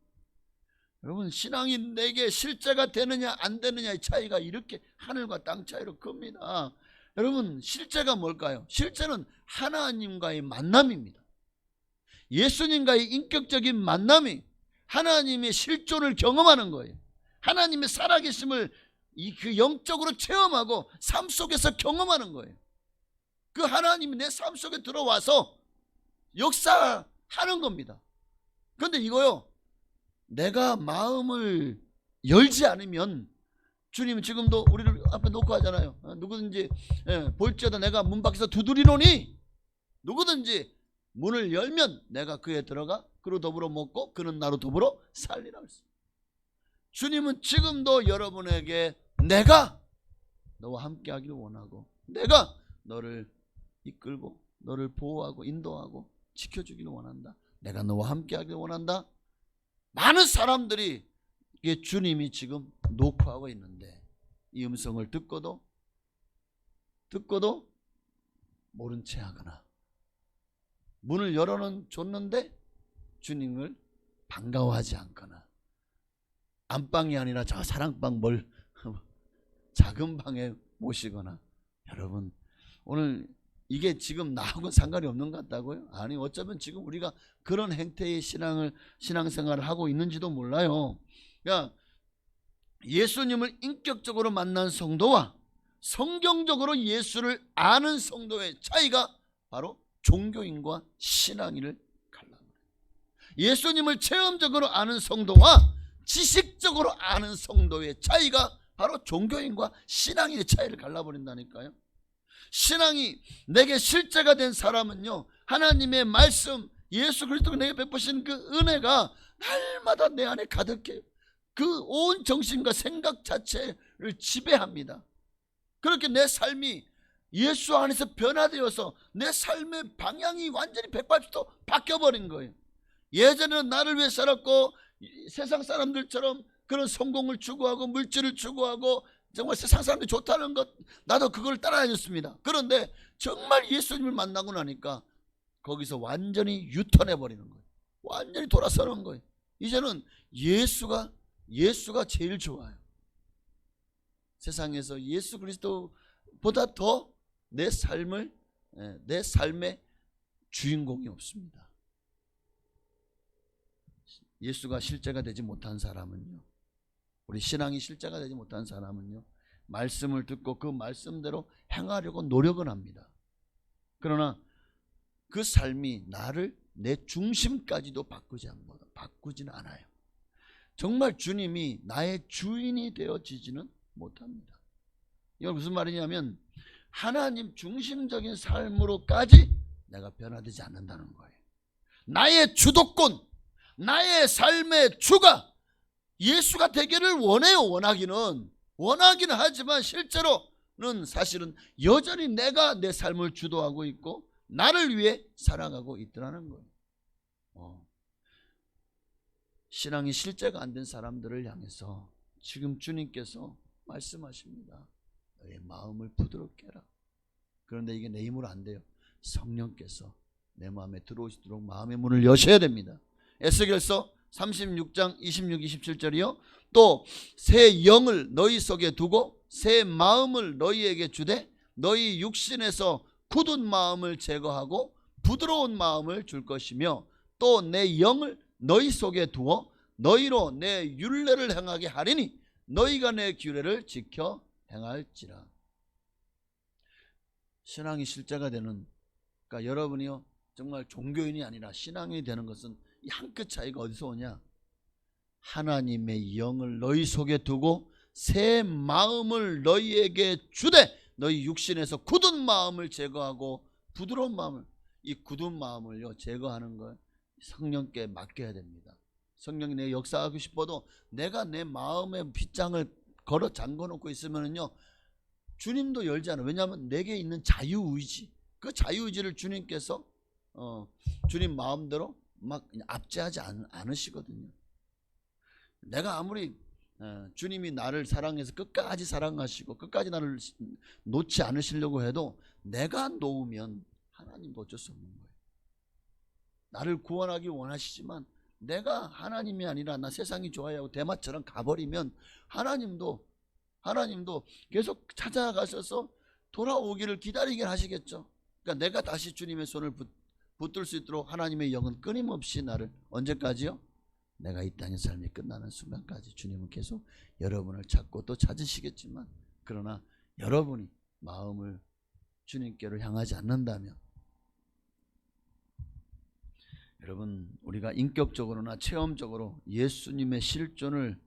S4: 여러분, 신앙이 내게 실제가 되느냐 안 되느냐의 차이가 이렇게 하늘과 땅 차이로 큽니다. 여러분, 실제가 뭘까요? 실제는 하나님과의 만남입니다. 예수님과의 인격적인 만남이 하나님의 실존을 경험하는 거예요. 하나님의 살아계심을 그 영적으로 체험하고 삶 속에서 경험하는 거예요. 그 하나님이 내 삶 속에 들어와서 역사하는 겁니다. 그런데 이거요, 내가 마음을 열지 않으면, 주님 지금도 우리를 앞에 놓고 하잖아요. 누구든지 볼지어다 내가 문 밖에서 두드리노니, 누구든지 문을 열면 내가 그에 들어가 그로 더불어 먹고 그는 나로 더불어 살리라 했습니다. 주님은 지금도 여러분에게 내가 너와 함께 하기를 원하고, 내가 너를 이끌고 너를 보호하고 인도하고 지켜주기를 원한다. 내가 너와 함께 하기를 원한다. 많은 사람들이 이게 주님이 지금 녹화하고 있는데 이 음성을 듣고도 모른 채 하거나, 문을 열어는 줬는데 주님을 반가워하지 않거나, 안방이 아니라 저 사랑방 작은 방에 모시거나. 여러분, 오늘 이게 지금 나하고는 상관이 없는 것 같다고요? 아니, 어쩌면 지금 우리가 그런 행태의 신앙생활을 하고 있는지도 몰라요. 그러니까 예수님을 인격적으로 만난 성도와 성경적으로 예수를 아는 성도의 차이가 바로 종교인과 신앙인을 갈라버려요. 예수님을 체험적으로 아는 성도와 지식적으로 아는 성도의 차이가 바로 종교인과 신앙인의 차이를 갈라버린다니까요. 신앙이 내게 실제가 된 사람은요, 하나님의 말씀, 예수 그리스도가 내게 베푸신 그 은혜가 날마다 내 안에 가득해요. 그 온 정신과 생각 자체를 지배합니다. 그렇게 내 삶이 예수 안에서 변화되어서 내 삶의 방향이 완전히 180도 바뀌어버린 거예요. 예전에는 나를 위해 살았고 세상 사람들처럼 그런 성공을 추구하고 물질을 추구하고 정말 세상 사람들이 좋다는 것, 나도 그걸 따라다녔습니다. 그런데 정말 예수님을 만나고 나니까 거기서 완전히 유턴해버리는 거예요. 완전히 돌아서는 거예요. 이제는 예수가 제일 좋아요. 세상에서 예수 그리스도보다 더 내 삶의 주인공이 없습니다. 예수가 실제가 되지 못한 사람은요, 우리 신앙이 실제가 되지 못한 사람은요, 말씀을 듣고 그 말씀대로 행하려고 노력은 합니다. 그러나 그 삶이 나를 내 중심까지도 바꾸지는 않아요. 정말 주님이 나의 주인이 되어지지는 못합니다. 이건 무슨 말이냐면 하나님 중심적인 삶으로까지 내가 변화되지 않는다는 거예요. 나의 주도권, 나의 삶의 주가 예수가 되기를 원해요. 원하기는 하지만 실제로는 사실은 여전히 내가 내 삶을 주도하고 있고 나를 위해 살아가고 있더라는 거예요. 신앙이 실제가 안 된 사람들을 향해서 지금 주님께서 말씀하십니다. 너의 마음을 부드럽게 해라. 그런데 이게 내 힘으로 안 돼요. 성령께서 내 마음에 들어오시도록 마음의 문을 여셔야 됩니다. 에스겔서 36장 26, 27절이요. 또 새 영을 너희 속에 두고 새 마음을 너희에게 주되 너희 육신에서 굳은 마음을 제거하고 부드러운 마음을 줄 것이며 또 내 영을 너희 속에 두어 너희로 내 율례를 행하게 하리니 너희가 내 규례를 지켜 행할지라. 신앙이 실제가 되는, 그러니까 여러분이요 정말 종교인이 아니라 신앙인이 되는 것은 이 한 끗 차이가 어디서 오냐? 하나님의 영을 너희 속에 두고 새 마음을 너희에게 주되 너희 육신에서 굳은 마음을 제거하고 부드러운 마음을, 이 굳은 마음을요 제거하는 걸 성령께 맡겨야 됩니다. 성령이 내 역사하고 싶어도 내가 내 마음의 빗장을 걸어 잠궈 놓고 있으면은요 주님도 열지 않아. 왜냐하면 내게 있는 자유의지, 그 자유의지를 주님께서 주님 마음대로 막 압제하지 않으시거든요. 내가 아무리 주님이 나를 사랑해서 끝까지 사랑하시고 끝까지 나를 놓지 않으시려고 해도 내가 놓으면 하나님도 어쩔 수 없는 거예요. 나를 구원하기 원하시지만 내가 하나님이 아니라 나 세상이 좋아야 하고 대마처럼 가버리면 하나님도 계속 찾아가셔서 돌아오기를 기다리긴 하시겠죠. 그러니까 내가 다시 주님의 손을 붙들 수 있도록 하나님의 영은 끊임없이 나를, 언제까지요? 내가 이 땅의 삶이 끝나는 순간까지 주님은 계속 여러분을 찾고 또 찾으시겠지만, 그러나 여러분이 마음을 주님께로 향하지 않는다면, 여러분 우리가 인격적으로나 체험적으로 예수님의 실존을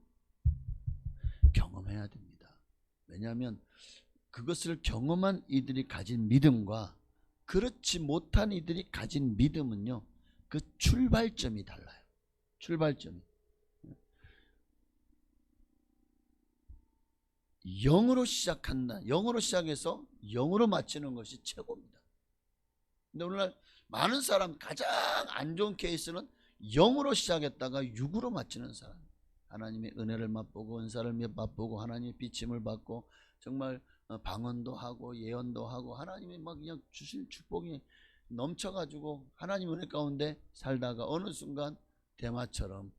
S4: 경험해야 됩니다. 왜냐하면 그것을 경험한 이들이 가진 믿음과 그렇지 못한 이들이 가진 믿음은요 그 출발점이 달라요. 출발점이 영으로 시작한다. 영으로 시작해서 영으로 마치는 것이 최고입니다. 근데 오늘날 많은 사람, 가장 안 좋은 케이스는 영으로 시작했다가 육으로 마치는 사람. 하나님의 은혜를 맛보고 은사를 맛보고 하나님의 비침을 받고 정말 방언도 하고 예언도 하고 하나님이 막 그냥 주신 축복이 넘쳐가지고 하나님 은혜 가운데 살다가 어느 순간 대마처럼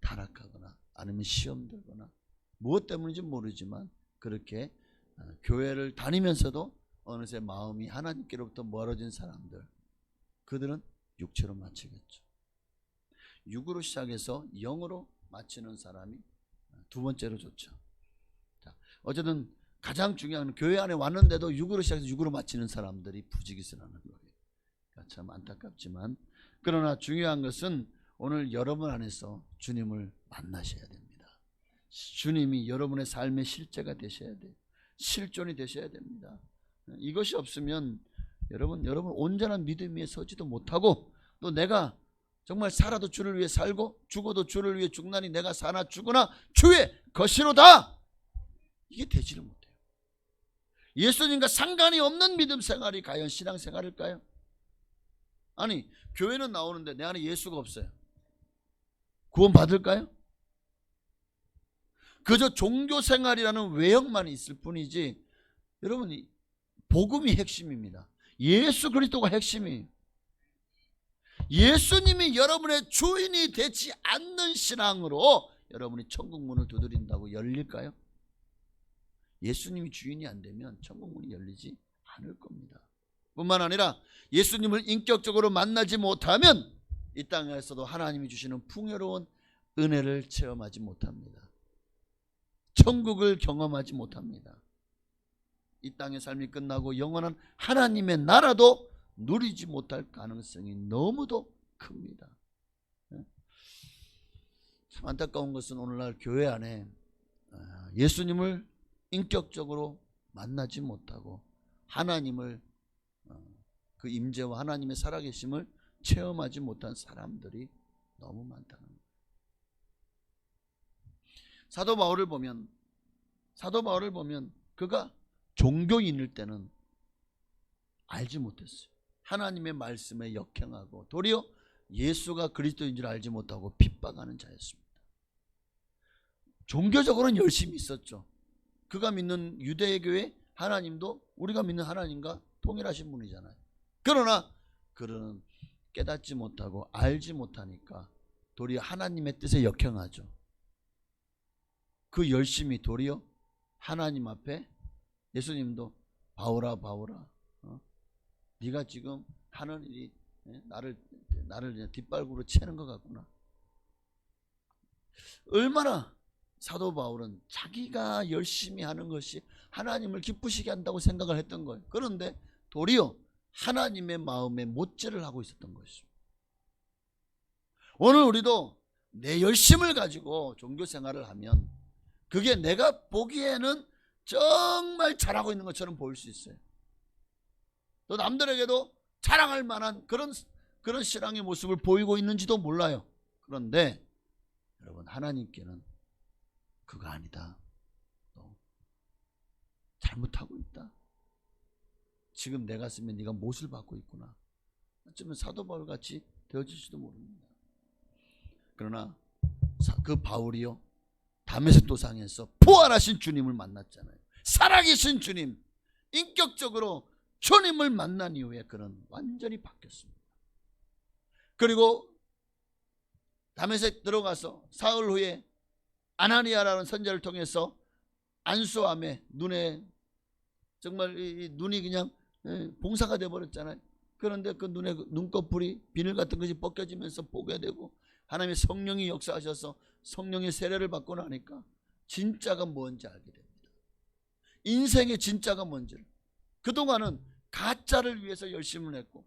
S4: 타락하거나 아니면 시험 들거나 무엇 때문인지 모르지만 그렇게 교회를 다니면서도 어느새 마음이 하나님께로부터 멀어진 사람들, 그들은 육체로 마치겠죠. 육으로 시작해서 영으로 마치는 사람이 두 번째로 좋죠. 자, 어쨌든 가장 중요한 건 교회 안에 왔는데도 육으로 시작해서 육으로 마치는 사람들이 부지기수라는 거예요. 그러니까 참 안타깝지만, 그러나 중요한 것은 오늘 여러분 안에서 주님을 만나셔야 됩니다. 주님이 여러분의 삶의 실제가 되셔야 돼요. 실존이 되셔야 됩니다. 이것이 없으면 여러분 온전한 믿음 위에 서지도 못하고, 또 내가 정말 살아도 주를 위해 살고 죽어도 주를 위해 죽나니 내가 사나 죽으나 주의 것이로다, 이게 되지를 못해요. 예수님과 상관이 없는 믿음 생활이 과연 신앙 생활일까요? 아니, 교회는 나오는데 내 안에 예수가 없어요. 구원 받을까요? 그저 종교 생활이라는 외형만 있을 뿐이지, 여러분이 복음이 핵심입니다. 예수 그리스도가 핵심이에요. 예수님이 여러분의 주인이 되지 않는 신앙으로 여러분이 천국 문을 두드린다고 열릴까요? 예수님이 주인이 안 되면 천국 문이 열리지 않을 겁니다. 뿐만 아니라 예수님을 인격적으로 만나지 못하면 이 땅에서도 하나님이 주시는 풍요로운 은혜를 체험하지 못합니다. 천국을 경험하지 못합니다. 이 땅의 삶이 끝나고 영원한 하나님의 나라도 누리지 못할 가능성이 너무도 큽니다. 참 안타까운 것은 오늘날 교회 안에 예수님을 인격적으로 만나지 못하고 하나님을, 그 임재와 하나님의 살아계심을 체험하지 못한 사람들이 너무 많다는 거예요. 사도 바울을 보면 그가 종교인일 때는 알지 못했어요. 하나님의 말씀에 역행하고 도리어 예수가 그리스도인 줄 알지 못하고 핍박하는 자였습니다. 종교적으로는 열심히 있었죠. 그가 믿는 유대교회 하나님도 우리가 믿는 하나님과 동일하신 분이잖아요. 그러나 그는 깨닫지 못하고 알지 못하니까 도리어 하나님의 뜻에 역행하죠. 그 열심이 도리어 하나님 앞에 예수님도 바울아 네가 지금 하는 일이 나를 그냥 뒷발구로 채는 것 같구나. 얼마나 사도 바울은 자기가 열심히 하는 것이 하나님을 기쁘시게 한다고 생각을 했던 거예요. 그런데 도리어 하나님의 마음에 못죄를 하고 있었던 것이죠. 오늘 우리도 내 열심을 가지고 종교 생활을 하면 그게 내가 보기에는 정말 잘하고 있는 것처럼 보일 수 있어요. 또 남들에게도 자랑할 만한 그런 신앙의 모습을 보이고 있는지도 몰라요. 그런데 여러분, 하나님께는 그거 아니다. 너 잘못하고 있다. 지금 내 가슴에 네가 못을 받고 있구나. 어쩌면 사도 바울 같이 되어질지도 모릅니다. 그러나 그 바울이요, 다메섹 도상에서 부활하신 주님을 만났잖아요. 살아계신 주님, 인격적으로 주님을 만난 이후에 그는 완전히 바뀌었습니다. 그리고 다메섹 들어가서 사흘 후에 아나니아라는 선지자를 통해서 안수함에 눈에 정말 이 눈이 그냥 봉사가 되어버렸잖아요. 그런데 그 눈에 눈꺼풀이 비늘 같은 것이 벗겨지면서 보게 되고 하나님의 성령이 역사하셔서 성령의 세례를 받고 나니까 진짜가 뭔지 알게 됩니다. 인생의 진짜가 뭔지를. 그동안은 가짜를 위해서 열심을 했고,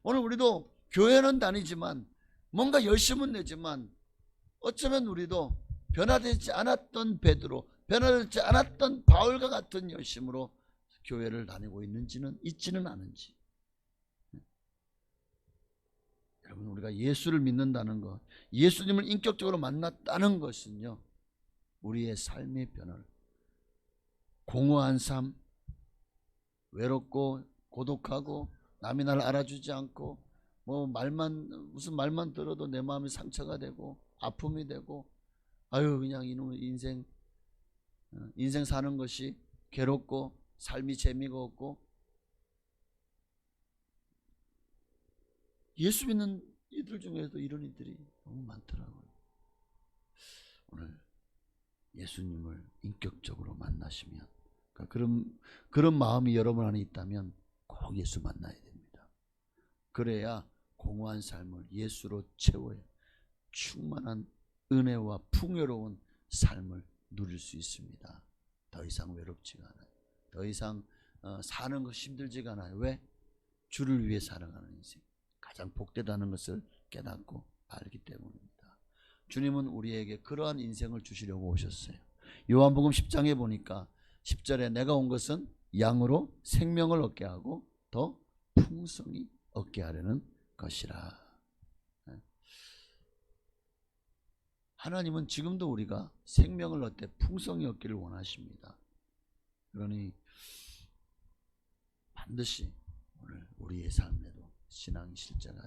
S4: 오늘 우리도 교회는 다니지만 뭔가 열심은 내지만 어쩌면 우리도 변화되지 않았던 베드로, 변화되지 않았던 바울과 같은 열심으로 교회를 다니고 있지는 않은지. 여러분, 우리가 예수를 믿는다는 것, 예수님을 인격적으로 만났다는 것은요, 우리의 삶의 변화를, 공허한 삶, 외롭고 고독하고 남이 날 알아주지 않고 무슨 말만 들어도 내 마음이 상처가 되고 아픔이 되고, 아유 그냥 이놈 인생 사는 것이 괴롭고 삶이 재미가 없고, 예수 믿는 이들 중에도 이런 이들이 너무 많더라고요. 오늘 예수님을 인격적으로 만나시면, 그런 마음이 여러분 안에 있다면 꼭 예수 만나야 됩니다. 그래야 공허한 삶을 예수로 채워야 충만한 은혜와 풍요로운 삶을 누릴 수 있습니다. 더 이상 외롭지가 않아요. 더 이상 사는 것이 힘들지가 않아요. 왜? 주를 위해 살아가는 인생, 가장 복되다는 것을 깨닫고 알기 때문입니다. 주님은 우리에게 그러한 인생을 주시려고 오셨어요. 요한복음 10장에 보니까 10절에 내가 온 것은 양으로 생명을 얻게 하고 더 풍성히 얻게 하려는 것이라. 하나님은 지금도 우리가 생명을 얻되 풍성히 얻기를 원하십니다. 그러니 반드시 오늘 우리의 삶에도 신앙이 실제가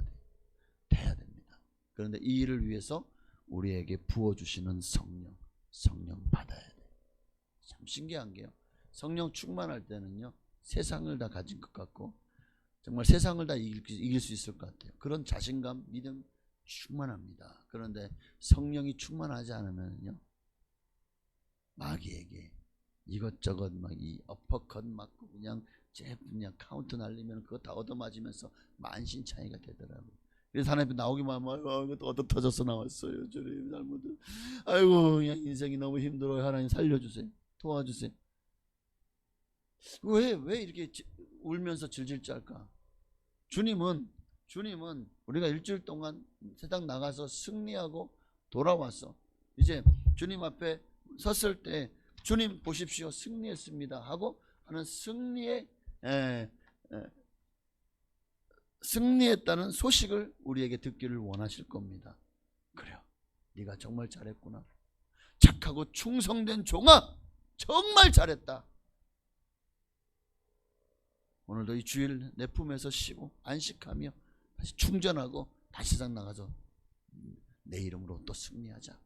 S4: 돼야 됩니다. 그런데 이 일을 위해서 우리에게 부어주시는 성령 받아야 돼요. 참 신기한 게요, 성령 충만할 때는요, 세상을 다 가진 것 같고 정말 세상을 다 이길 수 있을 것 같아요. 그런 자신감, 믿음 충만합니다. 그런데 성령이 충만하지 않으면요, 마귀에게 이것저것 막 이 어퍼컷 맞고 그냥 카운트 날리면 그거 다 얻어맞으면서 만신창이가 되더라고요. 그래서 하나님 나오기만 하면 이것도 얻어 터져서 나왔어요. 저리 잘못. 아이고 그냥 인생이 너무 힘들어요. 하나님 살려주세요. 도와주세요. 왜 이렇게 울면서 질질 짤까? 주님은 우리가 일주일 동안 세상 나가서 승리하고 돌아와서 이제 주님 앞에 섰을 때 주님 보십시오, 승리했습니다 하고 하는 승리했다는 소식을 우리에게 듣기를 원하실 겁니다. 그래요, 네가 정말 잘했구나. 착하고 충성된 종아, 정말 잘했다. 오늘도 이 주일 내 품에서 쉬고 안식하며 다시 충전하고 다시 세상 나가서 내 이름으로 또 승리하자.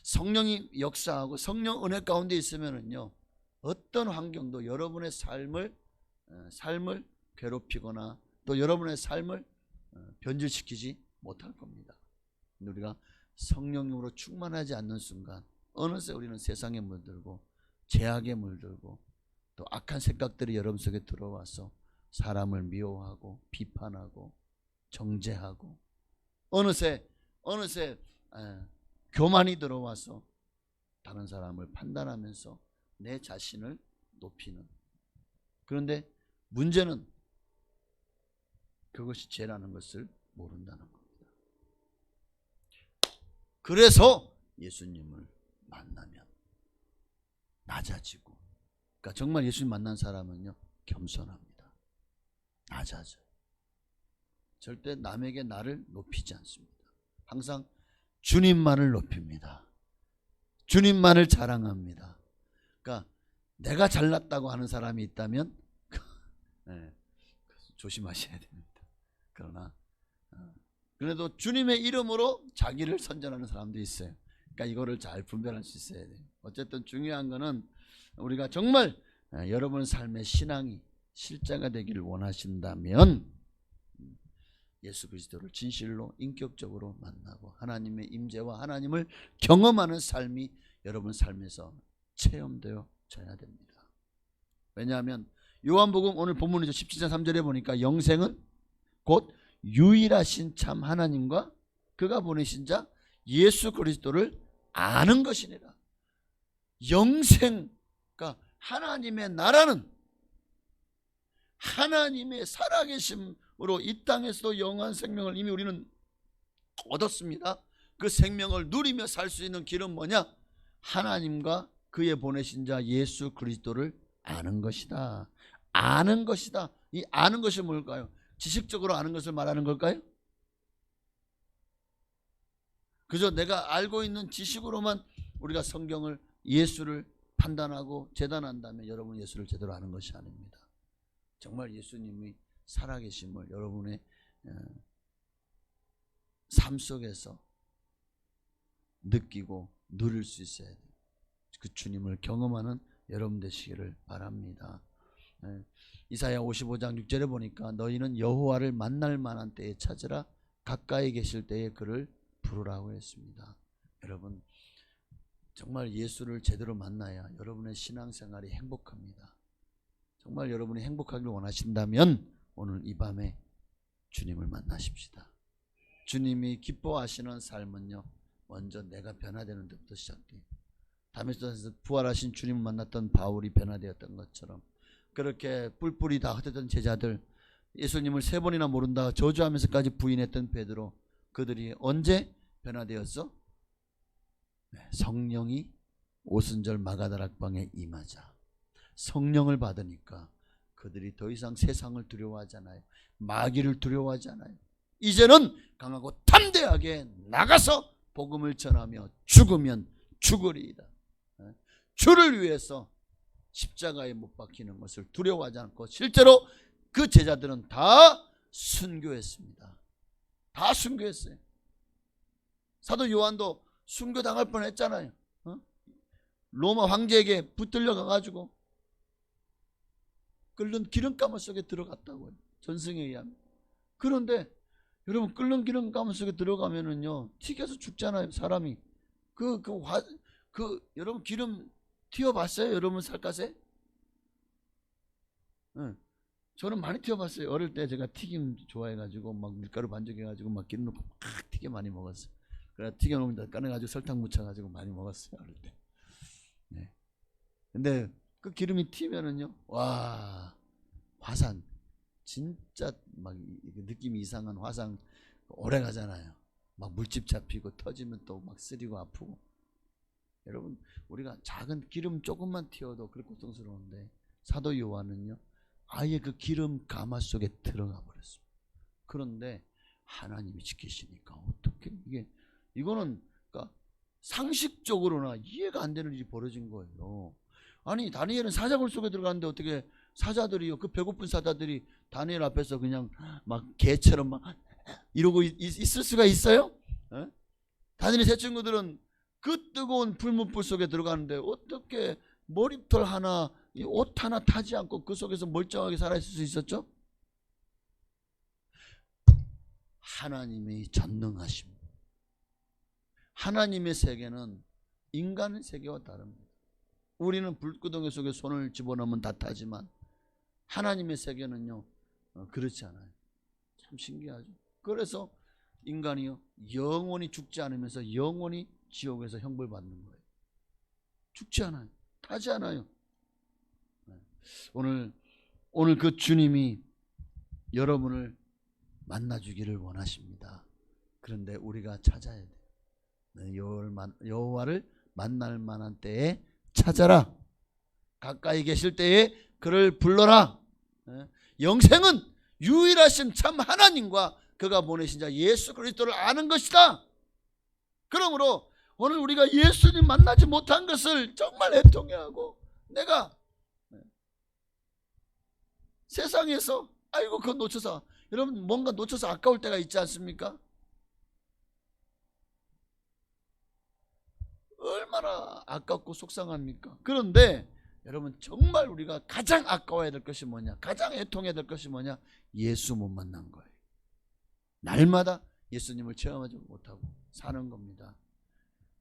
S4: 성령이 역사하고 성령 은혜 가운데 있으면은요, 어떤 환경도 여러분의 삶을 괴롭히거나 또 여러분의 삶을 변질시키지 못할 겁니다. 우리가 성령으로 충만하지 않는 순간 어느새 우리는 세상에 물들고 죄악에 물들고 또 악한 생각들이 여러분 속에 들어와서 사람을 미워하고 비판하고 정죄하고 어느새 교만이 들어와서 다른 사람을 판단하면서 내 자신을 높이는. 그런데 문제는 그것이 죄라는 것을 모른다는 겁니다. 그래서 예수님을 만나면 낮아지고, 그러니까 정말 예수님 만난 사람은요 겸손합니다. 낮아져요. 절대 남에게 나를 높이지 않습니다. 항상 주님만을 높입니다. 주님만을 자랑합니다. 그러니까 내가 잘났다고 하는 사람이 있다면 네, 조심하셔야 됩니다. 그러나 그래도 주님의 이름으로 자기를 선전하는 사람도 있어요. 그러니까 이거를 잘 분별할 수 있어야 돼요. 어쨌든 중요한 거는 우리가 정말 여러분 삶의 신앙이 실제가 되기를 원하신다면 예수 그리스도를 진실로 인격적으로 만나고 하나님의 임재와 하나님을 경험하는 삶이 여러분 삶에서 체험되어져야 됩니다. 왜냐하면 요한복음 오늘 본문이죠. 17장 3절에 보니까 영생은 곧 유일하신 참 하나님과 그가 보내신 자 예수 그리스도를 아는 것이니라. 영생, 그러니까 하나님의 나라는 하나님의 살아계심으로 이 땅에서도 영원한 생명을 이미 우리는 얻었습니다. 그 생명을 누리며 살 수 있는 길은 뭐냐? 하나님과 그의 보내신 자 예수 그리스도를 아는 것이다. 아는 것이다. 이 아는 것이 뭘까요? 지식적으로 아는 것을 말하는 걸까요? 그저 내가 알고 있는 지식으로만 우리가 성경을, 예수를 판단하고 재단한다면 여러분 예수를 제대로 아는 것이 아닙니다. 정말 예수님이 살아계심을 여러분의 삶 속에서 느끼고 누릴 수 있어야 돼요. 그 주님을 경험하는 여러분 되시기를 바랍니다. 이사야 55장 6절에 보니까 너희는 여호와를 만날 만한 때에 찾으라 가까이 계실 때에 그를 부르라고 했습니다. 여러분 정말 예수를 제대로 만나야 여러분의 신앙생활이 행복합니다. 정말 여러분이 행복하길 원하신다면 오늘 이 밤에 주님을 만나십시다. 주님이 기뻐하시는 삶은요 먼저 내가 변화되는 데부터 시작돼요. 다메섹에서 부활하신 주님을 만났던 바울이 변화되었던 것처럼 그렇게 뿔뿔이 다 흩어졌던 제자들, 예수님을 3번이나 모른다 저주하면서까지 부인했던 베드로, 그들이 언제 변화되었어? 성령이 오순절 마가다락방에 임하자 성령을 받으니까 그들이 더 이상 세상을 두려워하지 않아요. 마귀를 두려워하지 않아요. 이제는 강하고 담대하게 나가서 복음을 전하며 죽으면 죽으리이다. 주를 위해서 십자가에 못 박히는 것을 두려워하지 않고 실제로 그 제자들은 다 순교했습니다. 다 순교했어요. 사도 요한도 순교당할 뻔했잖아요. 로마 황제에게 붙들려 가가지고 끓는 기름가마 속에 들어갔다고요. 전승에 의하면. 그런데 여러분 끓는 기름가마 속에 들어가면은요 튀겨서 죽잖아요. 사람이 여러분 기름 튀어봤어요? 여러분 살갗에? 저는 많이 튀어봤어요. 어릴 때 제가 튀김 좋아해가지고 막 밀가루 반죽해가지고 막 기름 넣고 막 튀겨 많이 먹었어요. 그래 튀겨놓으면 꺼내가지고 설탕 묻혀가지고 많이 먹었어요. 어릴 때. 네. 근데 그 기름이 튀면은요, 와 화산 진짜 막 느낌이 이상한 화상 오래 가잖아요. 막 물집 잡히고 터지면 또 막 쓰리고 아프고. 여러분 우리가 작은 기름 조금만 튀어도 그렇게 고통스러운데 사도 요한은요 아예 그 기름 가마 속에 들어가 버렸습니다. 그런데 하나님이 지키시니까 어떻게 이거는 그러니까 상식적으로나 이해가 안 되는 일이 벌어진 거예요. 아니 다니엘은 사자굴 속에 들어갔는데 어떻게 사자들이요 그 배고픈 사자들이 다니엘 앞에서 그냥 막 개처럼 막 이러고 있을 수가 있어요? 다니엘 세 친구들은 그 뜨거운 불문불 속에 들어가는데 어떻게 머리털 하나, 옷 하나 타지 않고 그 속에서 멀쩡하게 살아있을 수 있었죠? 하나님이 전능하심. 하나님의 세계는 인간의 세계와 다릅니다. 우리는 불구덩이 속에 손을 집어넣으면 다 타지만 하나님의 세계는요 그렇지 않아요. 참 신기하죠. 그래서 인간이요 영원히 죽지 않으면서 영원히 지옥에서 형벌 받는 거예요. 죽지 않아요. 타지 않아요. 오늘 그 주님이 여러분을 만나주기를 원하십니다. 그런데 우리가 찾아야 돼요. 여호와를 만날 만한 때에 찾아라. 가까이 계실 때에 그를 불러라. 영생은 유일하신 참 하나님과 그가 보내신 자 예수 그리스도를 아는 것이다. 그러므로 오늘 우리가 예수님 만나지 못한 것을 정말 애통해하고 내가 세상에서 아이고 그거 놓쳐서 여러분 뭔가 놓쳐서 아까울 때가 있지 않습니까? 얼마나 아깝고 속상합니까? 그런데 여러분 정말 우리가 가장 아까워야 될 것이 뭐냐? 가장 애통해야 될 것이 뭐냐? 예수 못 만난 거예요. 날마다 예수님을 체험하지 못하고 사는 겁니다.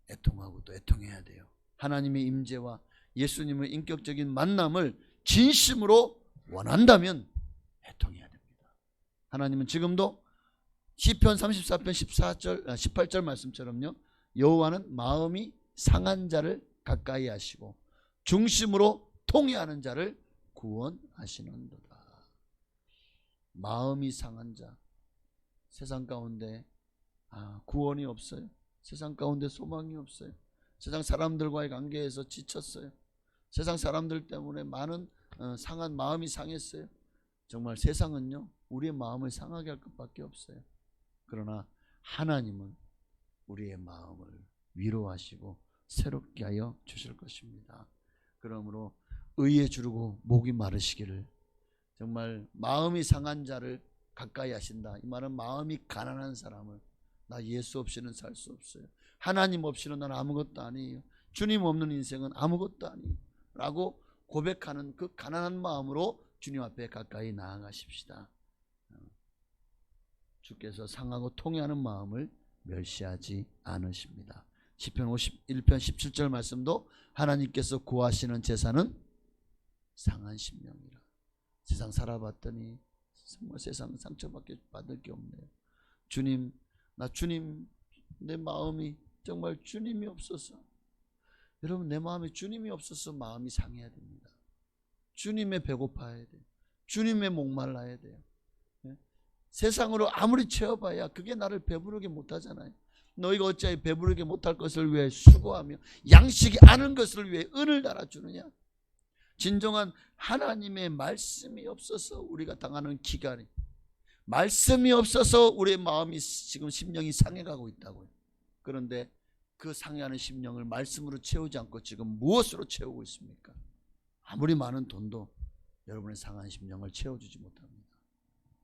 S4: 애통하고 또 애통해야 돼요. 하나님의 임재와 예수님의 인격적인 만남을 진심으로 원한다면 애통해야 됩니다. 하나님은 지금도 시편 34편 18절 말씀처럼요. 여호와는 마음이 상한 자를 가까이 하시고 중심으로 통회하는 자를 구원하시는도다. 마음이 상한 자, 세상 가운데 구원이 없어요. 세상 가운데 소망이 없어요. 세상 사람들과의 관계에서 지쳤어요. 세상 사람들 때문에 많은 상한 마음이 상했어요. 정말 세상은요 우리의 마음을 상하게 할 것밖에 없어요. 그러나 하나님은 우리의 마음을 위로하시고 새롭게 하여 주실 것입니다. 그러므로 의에 주르고 목이 마르시기를, 정말 마음이 상한 자를 가까이 하신다. 이 말은 마음이 가난한 사람을, 나 예수 없이는 살 수 없어요. 하나님 없이는 난 아무것도 아니에요. 주님 없는 인생은 아무것도 아니에요. 라고 고백하는 그 가난한 마음으로 주님 앞에 가까이 나아가십시다. 주께서 상하고 통회하는 마음을 멸시하지 않으십니다. 시편 51편 17절 말씀도 하나님께서 구하시는 제사는 상한 심령이라. 세상 살아봤더니 정말 세상 상처밖에 받을 게 없네요. 주님, 내 마음이 정말 주님이 없어서, 여러분 내 마음에 주님이 없어서 마음이 상해야 됩니다. 주님의 배고파야 돼요. 주님의 목말라야 돼요. 세상으로 아무리 채워봐야 그게 나를 배부르게 못하잖아요. 너희가 어찌하여 배부르게 못할 것을 위해 수고하며 양식이 않은 것을 위해 은을 달아주느냐. 진정한 하나님의 말씀이 없어서 우리가 당하는 기간이, 말씀이 없어서 우리의 마음이 지금 심령이 상해가고 있다고요. 그런데 그 상해하는 심령을 말씀으로 채우지 않고 지금 무엇으로 채우고 있습니까? 아무리 많은 돈도 여러분의 상한 심령을 채워주지 못합니다.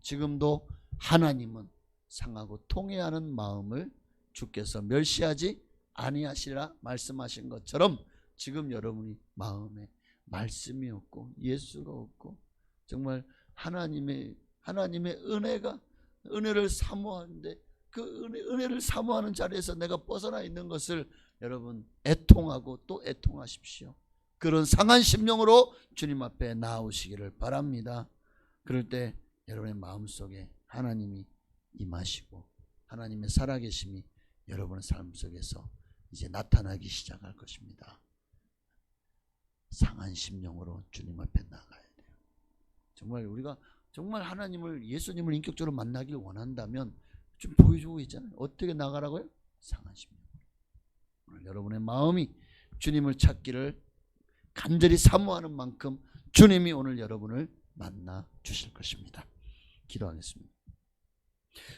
S4: 지금도 하나님은 상하고 통회하는 마음을 주께서 멸시하지 아니하시라 말씀하신 것처럼 지금 여러분이 마음에 말씀이 없고 예수가 없고 정말 하나님의 은혜를 사모하는데 그 은혜를 사모하는 자리에서 내가 벗어나 있는 것을 여러분 애통하고 또 애통하십시오. 그런 상한 심령으로 주님 앞에 나오시기를 바랍니다. 그럴 때 여러분의 마음속에 하나님이 임하시고 하나님의 살아계심이 여러분의 삶 속에서 이제 나타나기 시작할 것입니다. 상한 심령으로 주님 앞에 나가야 돼요. 정말 우리가 정말 하나님을, 예수님을 인격적으로 만나길 원한다면 좀 보여주고 있잖아요. 어떻게 나가라고요? 상한 심령. 오늘 여러분의 마음이 주님을 찾기를 간절히 사모하는 만큼 주님이 오늘 여러분을 만나 주실 것입니다. 기도하겠습니다.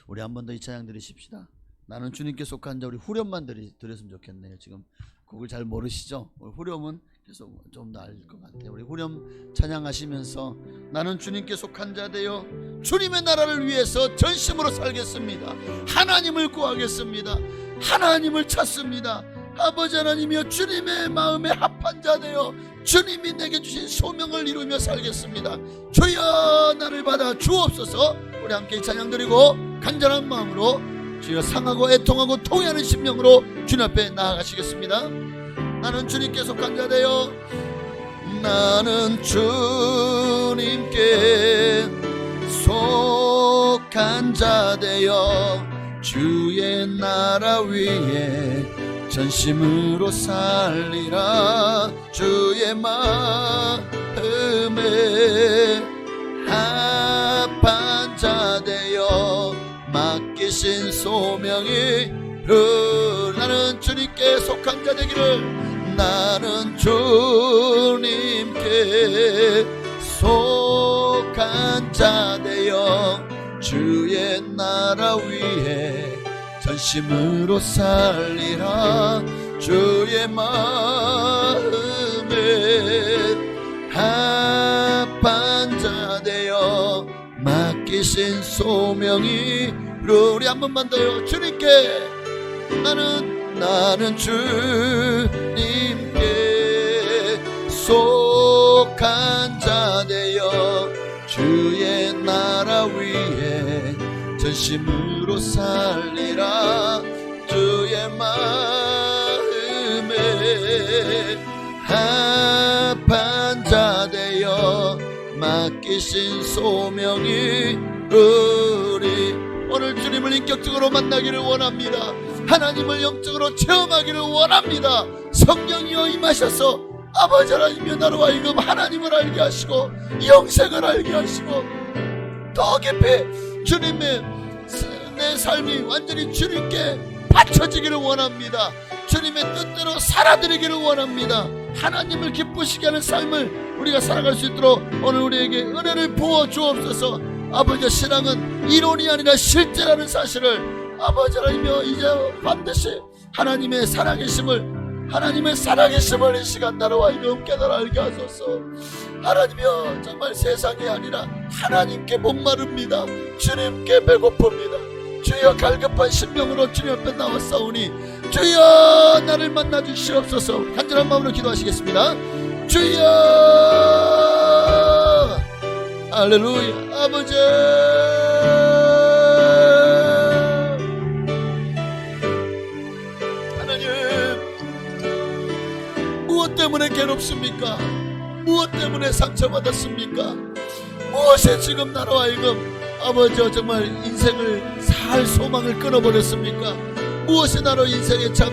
S4: 우리 한 번 더 이 찬양 드리십시다. 나는 주님께 속한 자. 우리 후렴만 드렸으면 좋겠네요. 지금 곡을 잘 모르시죠? 후렴은 계속 좀 더 알 것 같아요. 우리 후렴 찬양하시면서 나는 주님께 속한 자 되어 주님의 나라를 위해서 전심으로 살겠습니다. 하나님을 구하겠습니다. 하나님을 찾습니다. 아버지 하나님이여, 주님의 마음에 합한 자 되어 주님이 내게 주신 소명을 이루며 살겠습니다. 주여 나를 받아 주옵소서. 우리 함께 이 찬양 드리고 간절한 마음으로 주여 상하고 애통하고 통회하는 심령으로 주님 앞에 나아가시겠습니다. 나는 주님께 속한 자 되어, 나는 주님께 속한 자 되어 주의 나라 위에 전심으로 살리라. 주의 마음에 합한 자 되어 맡기신 소명이 나는 주님께 속한 자 되기를, 나는 주님께 속한 자 되어 주의 나라 위에 전심으로 살리라. 주의 마음에 합한 자 되어 맡기신 소명이 우리 한 번만 더요. 주님께 나는 주님께 속한 자 되어 주의 나라 위에 전심으로 살리라. 주의 마음에 합한 자 되어 맡기신 소명이 우리 오늘 주님을 인격적으로 만나기를 원합니다. 하나님을 영적으로 체험하기를 원합니다. 성령이여 임하셔서 아버지 하나님이여 나로 하여금 하나님을 알게 하시고 영생을 알게 하시고 더 깊이 주님의 내 삶이 완전히 주님께 바쳐지기를 원합니다. 주님의 뜻대로 살아드리기를 원합니다. 하나님을 기쁘시게 하는 삶을 우리가 살아갈 수 있도록 오늘 우리에게 은혜를 부어 주옵소서. 아버지, 신앙은 이론이 아니라 실제라는 사실을 아버지 하나님이여 이제 반드시 하나님의 살아계심을 이 시간 나로 하여금 깨달아 알게 하소서. 하나님이여 정말 세상이 아니라 하나님께 목마릅니다. 주님께 배고픕니다. 주여 갈급한 심령으로 주님 앞에 나왔사오니 주여 나를 만나 주시옵소서. 간절한 마음으로 기도하시겠습니다. 주여 할렐루야. 아버지 하나님, 무엇 때문에 괴롭습니까? 무엇 때문에 상처받았습니까? 무엇이 지금 나로 하여금 아버지 정말 인생을 살 소망을 끊어버렸습니까? 무엇이 나로 인생에 참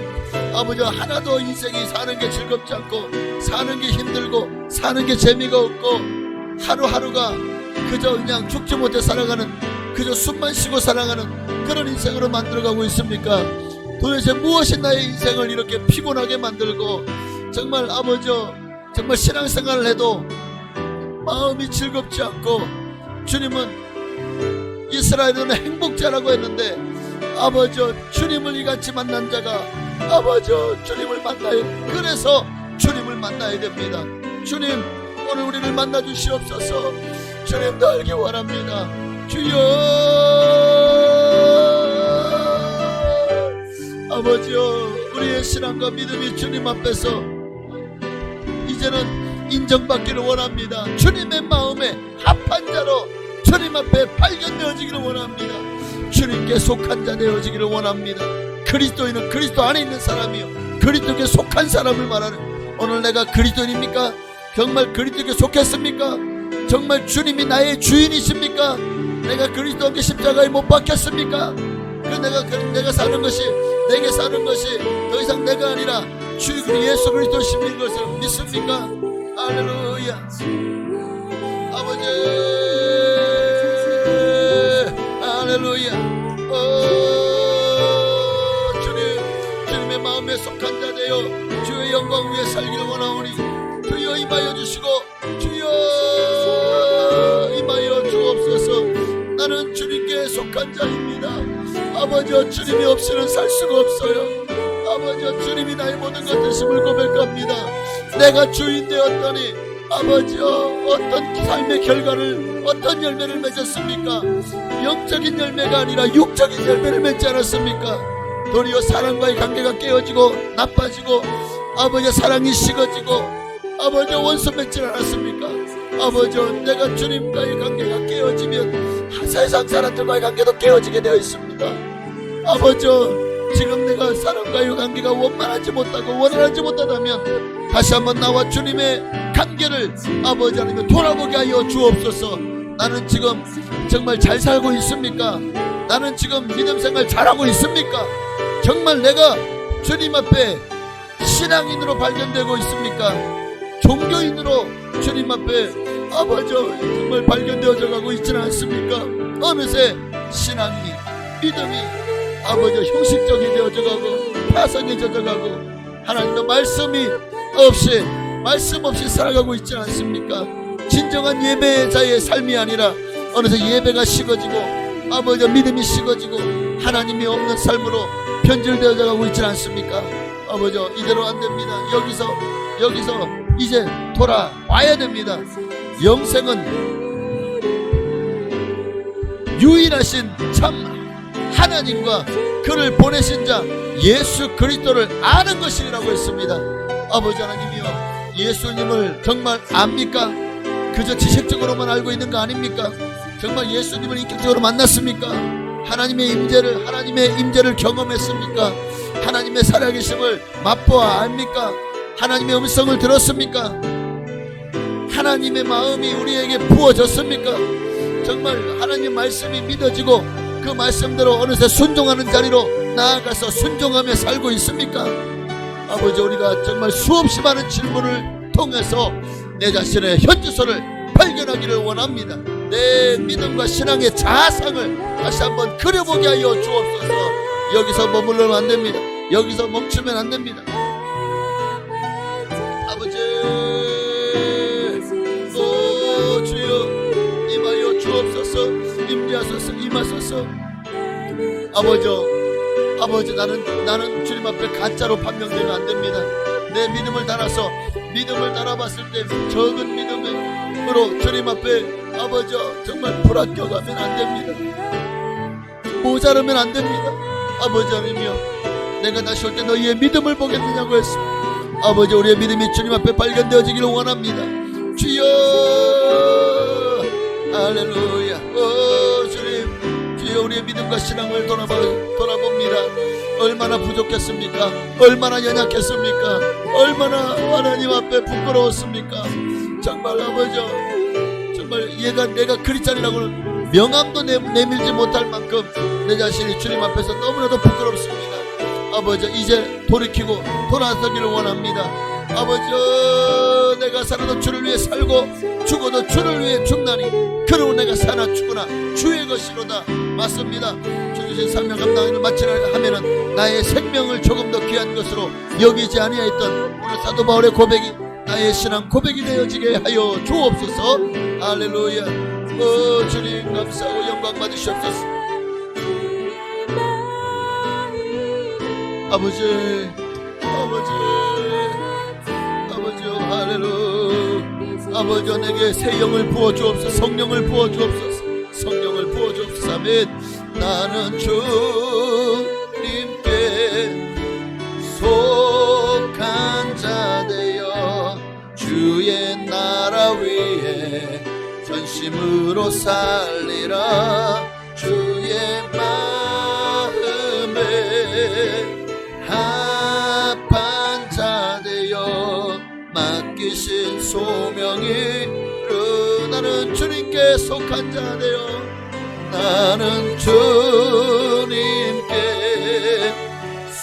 S4: 아버지 하나도 인생이 사는 게 즐겁지 않고 사는 게 힘들고 사는 게 재미가 없고 하루하루가 그저 그냥 죽지 못해 살아가는, 그저 숨만 쉬고 살아가는 그런 인생으로 만들어가고 있습니까? 도대체 무엇이 나의 인생을 이렇게 피곤하게 만들고 정말 아버지 정말 신앙생활을 해도 마음이 즐겁지 않고, 주님은 이스라엘은 행복자라고 했는데 아버지 주님을 이같이 만난 자가 아버지 주님을 만나야, 그래서 주님을 만나야 됩니다. 주님 오늘 우리를 만나 주시옵소서. 주님도 알기 원합니다. 주여 아버지여, 우리의 신앙과 믿음이 주님 앞에서 이제는 인정받기를 원합니다. 주님의 마음에 합한 자로 주님 앞에 발견되어지기를 원합니다. 주님께 속한 자 되어지기를 원합니다. 그리스도인은 그리스도 안에 있는 사람이요 그리스도께 속한 사람을 말하는, 오늘 내가 그리스도인입니까? 정말 그리스도께 속했습니까? 정말 주님이 나의 주인이십니까? 내가 그리스도와 함께 십자가에 못 박혔습니까? 내가 사는 것이, 내게 사는 것이 더 이상 내가 아니라 주 예수 그리스도 십인 것을 믿습니까? 할렐루야. 아버지 할렐루야. 주님의 마음에 속한 자 되어 주의 영광 위에 살기를 원하오니 주여 임하여 주시고 주여 임하여 주옵소서. 나는 주님께 속한 자입니다. 아버지 주님이 없이는 살 수가 없어요. 아버지 주님이 나의 모든 것 되심을 고백합니다. 내가 주인 되었더니 아버지 어떤 삶의 결과를, 어떤 열매를 맺었습니까? 영적인 열매가 아니라 육적인 열매를 맺지 않았습니까? 도리어 사랑과의 관계가 깨어지고 나빠지고 아버지 사랑이 식어지고 아버지 원수 맺지 않았습니까? 아버지 내가 주님과의 관계가 깨어지면 세상 사람들과의 관계도 깨어지게 되어 있습니다. 아버지 지금 내가 사람과의 관계가 원만하지 못하고 원활하지 못하다면 다시 한번 나와 주님의 관계를 아버지 하나님 돌아보게 하여 주옵소서. 나는 지금 정말 잘 살고 있습니까? 나는 지금 믿음 생활 잘하고 있습니까? 정말 내가 주님 앞에 신앙인으로 발견되고 있습니까? 종교인으로 주님 앞에 아버지 정말 발견되어져 가고 있지는 않습니까? 어느새 신앙이 믿음이 아버지 형식적이 되어져 가고 파성해져 가고 하나님의 말씀이 없이 말씀 없이 살아가고 있지 않습니까? 진정한 예배자의 삶이 아니라 어느새 예배가 식어지고 아버지 믿음이 식어지고 하나님이 없는 삶으로 변질되어져 가고 있지 않습니까? 아버지 이대로 안 됩니다. 여기서 이제 돌아와야 됩니다. 영생은 유일하신 참 하나님과 그를 보내신 자 예수 그리스도를 아는 것이라고 했습니다. 아버지 하나님이여, 예수님을 정말 압니까? 그저 지식적으로만 알고 있는 거 아닙니까? 정말 예수님을 인격적으로 만났습니까? 하나님의 임재를 경험했습니까? 하나님의 살아계심을 맛보아 압니까? 하나님의 음성을 들었습니까? 하나님의 마음이 우리에게 부어졌습니까? 정말 하나님 말씀이 믿어지고 그 말씀대로 어느새 순종하는 자리로 나아가서 순종하며 살고 있습니까? 아버지, 우리가 정말 수없이 많은 질문을 통해서 내 자신의 현주소를 발견하기를 원합니다. 내 믿음과 신앙의 자아상을 다시 한번 그려보게 하여 주옵소서. 여기서 머물러면 안 됩니다. 여기서 멈추면 안 됩니다. 아버지, 오 주여 임하여 주옵소서. 임재하소서. 임하소서. 아버지, 나는 주님 앞에 가짜로 판명되면 안 됩니다. 내 믿음을 달아서 믿음을 달아봤을 때 적은 믿음으로 주님 앞에 아버지 정말 불합격하면 안 됩니다. 모자르면 안 됩니다. 아버지 하나님이여, 내가 다시 올 때 너희의 믿음을 보겠느냐고 했습니다. 아버지, 우리의 믿음이 주님 앞에 발견되어지기를 원합니다. 주여, 할렐루야. 오 주님, 주여, 우리의 믿음과 신앙을 돌아봅니다. 얼마나 부족했습니까? 얼마나 연약했습니까? 얼마나 하나님 앞에 부끄러웠습니까? 정말 아버지, 정말 내가 크리스찬이라고는 명함도 내밀지 못할 만큼 내 자신이 주님 앞에서 너무나도 부끄럽습니다. 아버지, 이제 돌이키고 돌아서기를 원합니다. 아버지, 내가 살아도 주를 위해 살고 죽어도 주를 위해 죽나니 그러고 내가 사나 죽으나 주의 것이로다. 맞습니다. 주 주신 사명 감당을 마치려 하면은 나의 생명을 조금 더 귀한 것으로 여기지 아니하였던 오늘 사도 바울의 고백이 나의 신앙 고백이 되어지게 하여 주옵소서. 할렐루야. 오 주님, 감사하고 영광 받으시옵소서. 아버지, 할렐루야. 아버지, 내게 새 영을 부어 주옵소서. 성령을 부어 주옵소서. 성령을 부어 주옵소서. 아멘. 나는 주님께 속한 자 되어 주의 나라 위에 전심으로 살리라. 주의 마음에 합한 자 되어 맡기신 소명이 나는 주님께 속한 자 되어 나는 주님께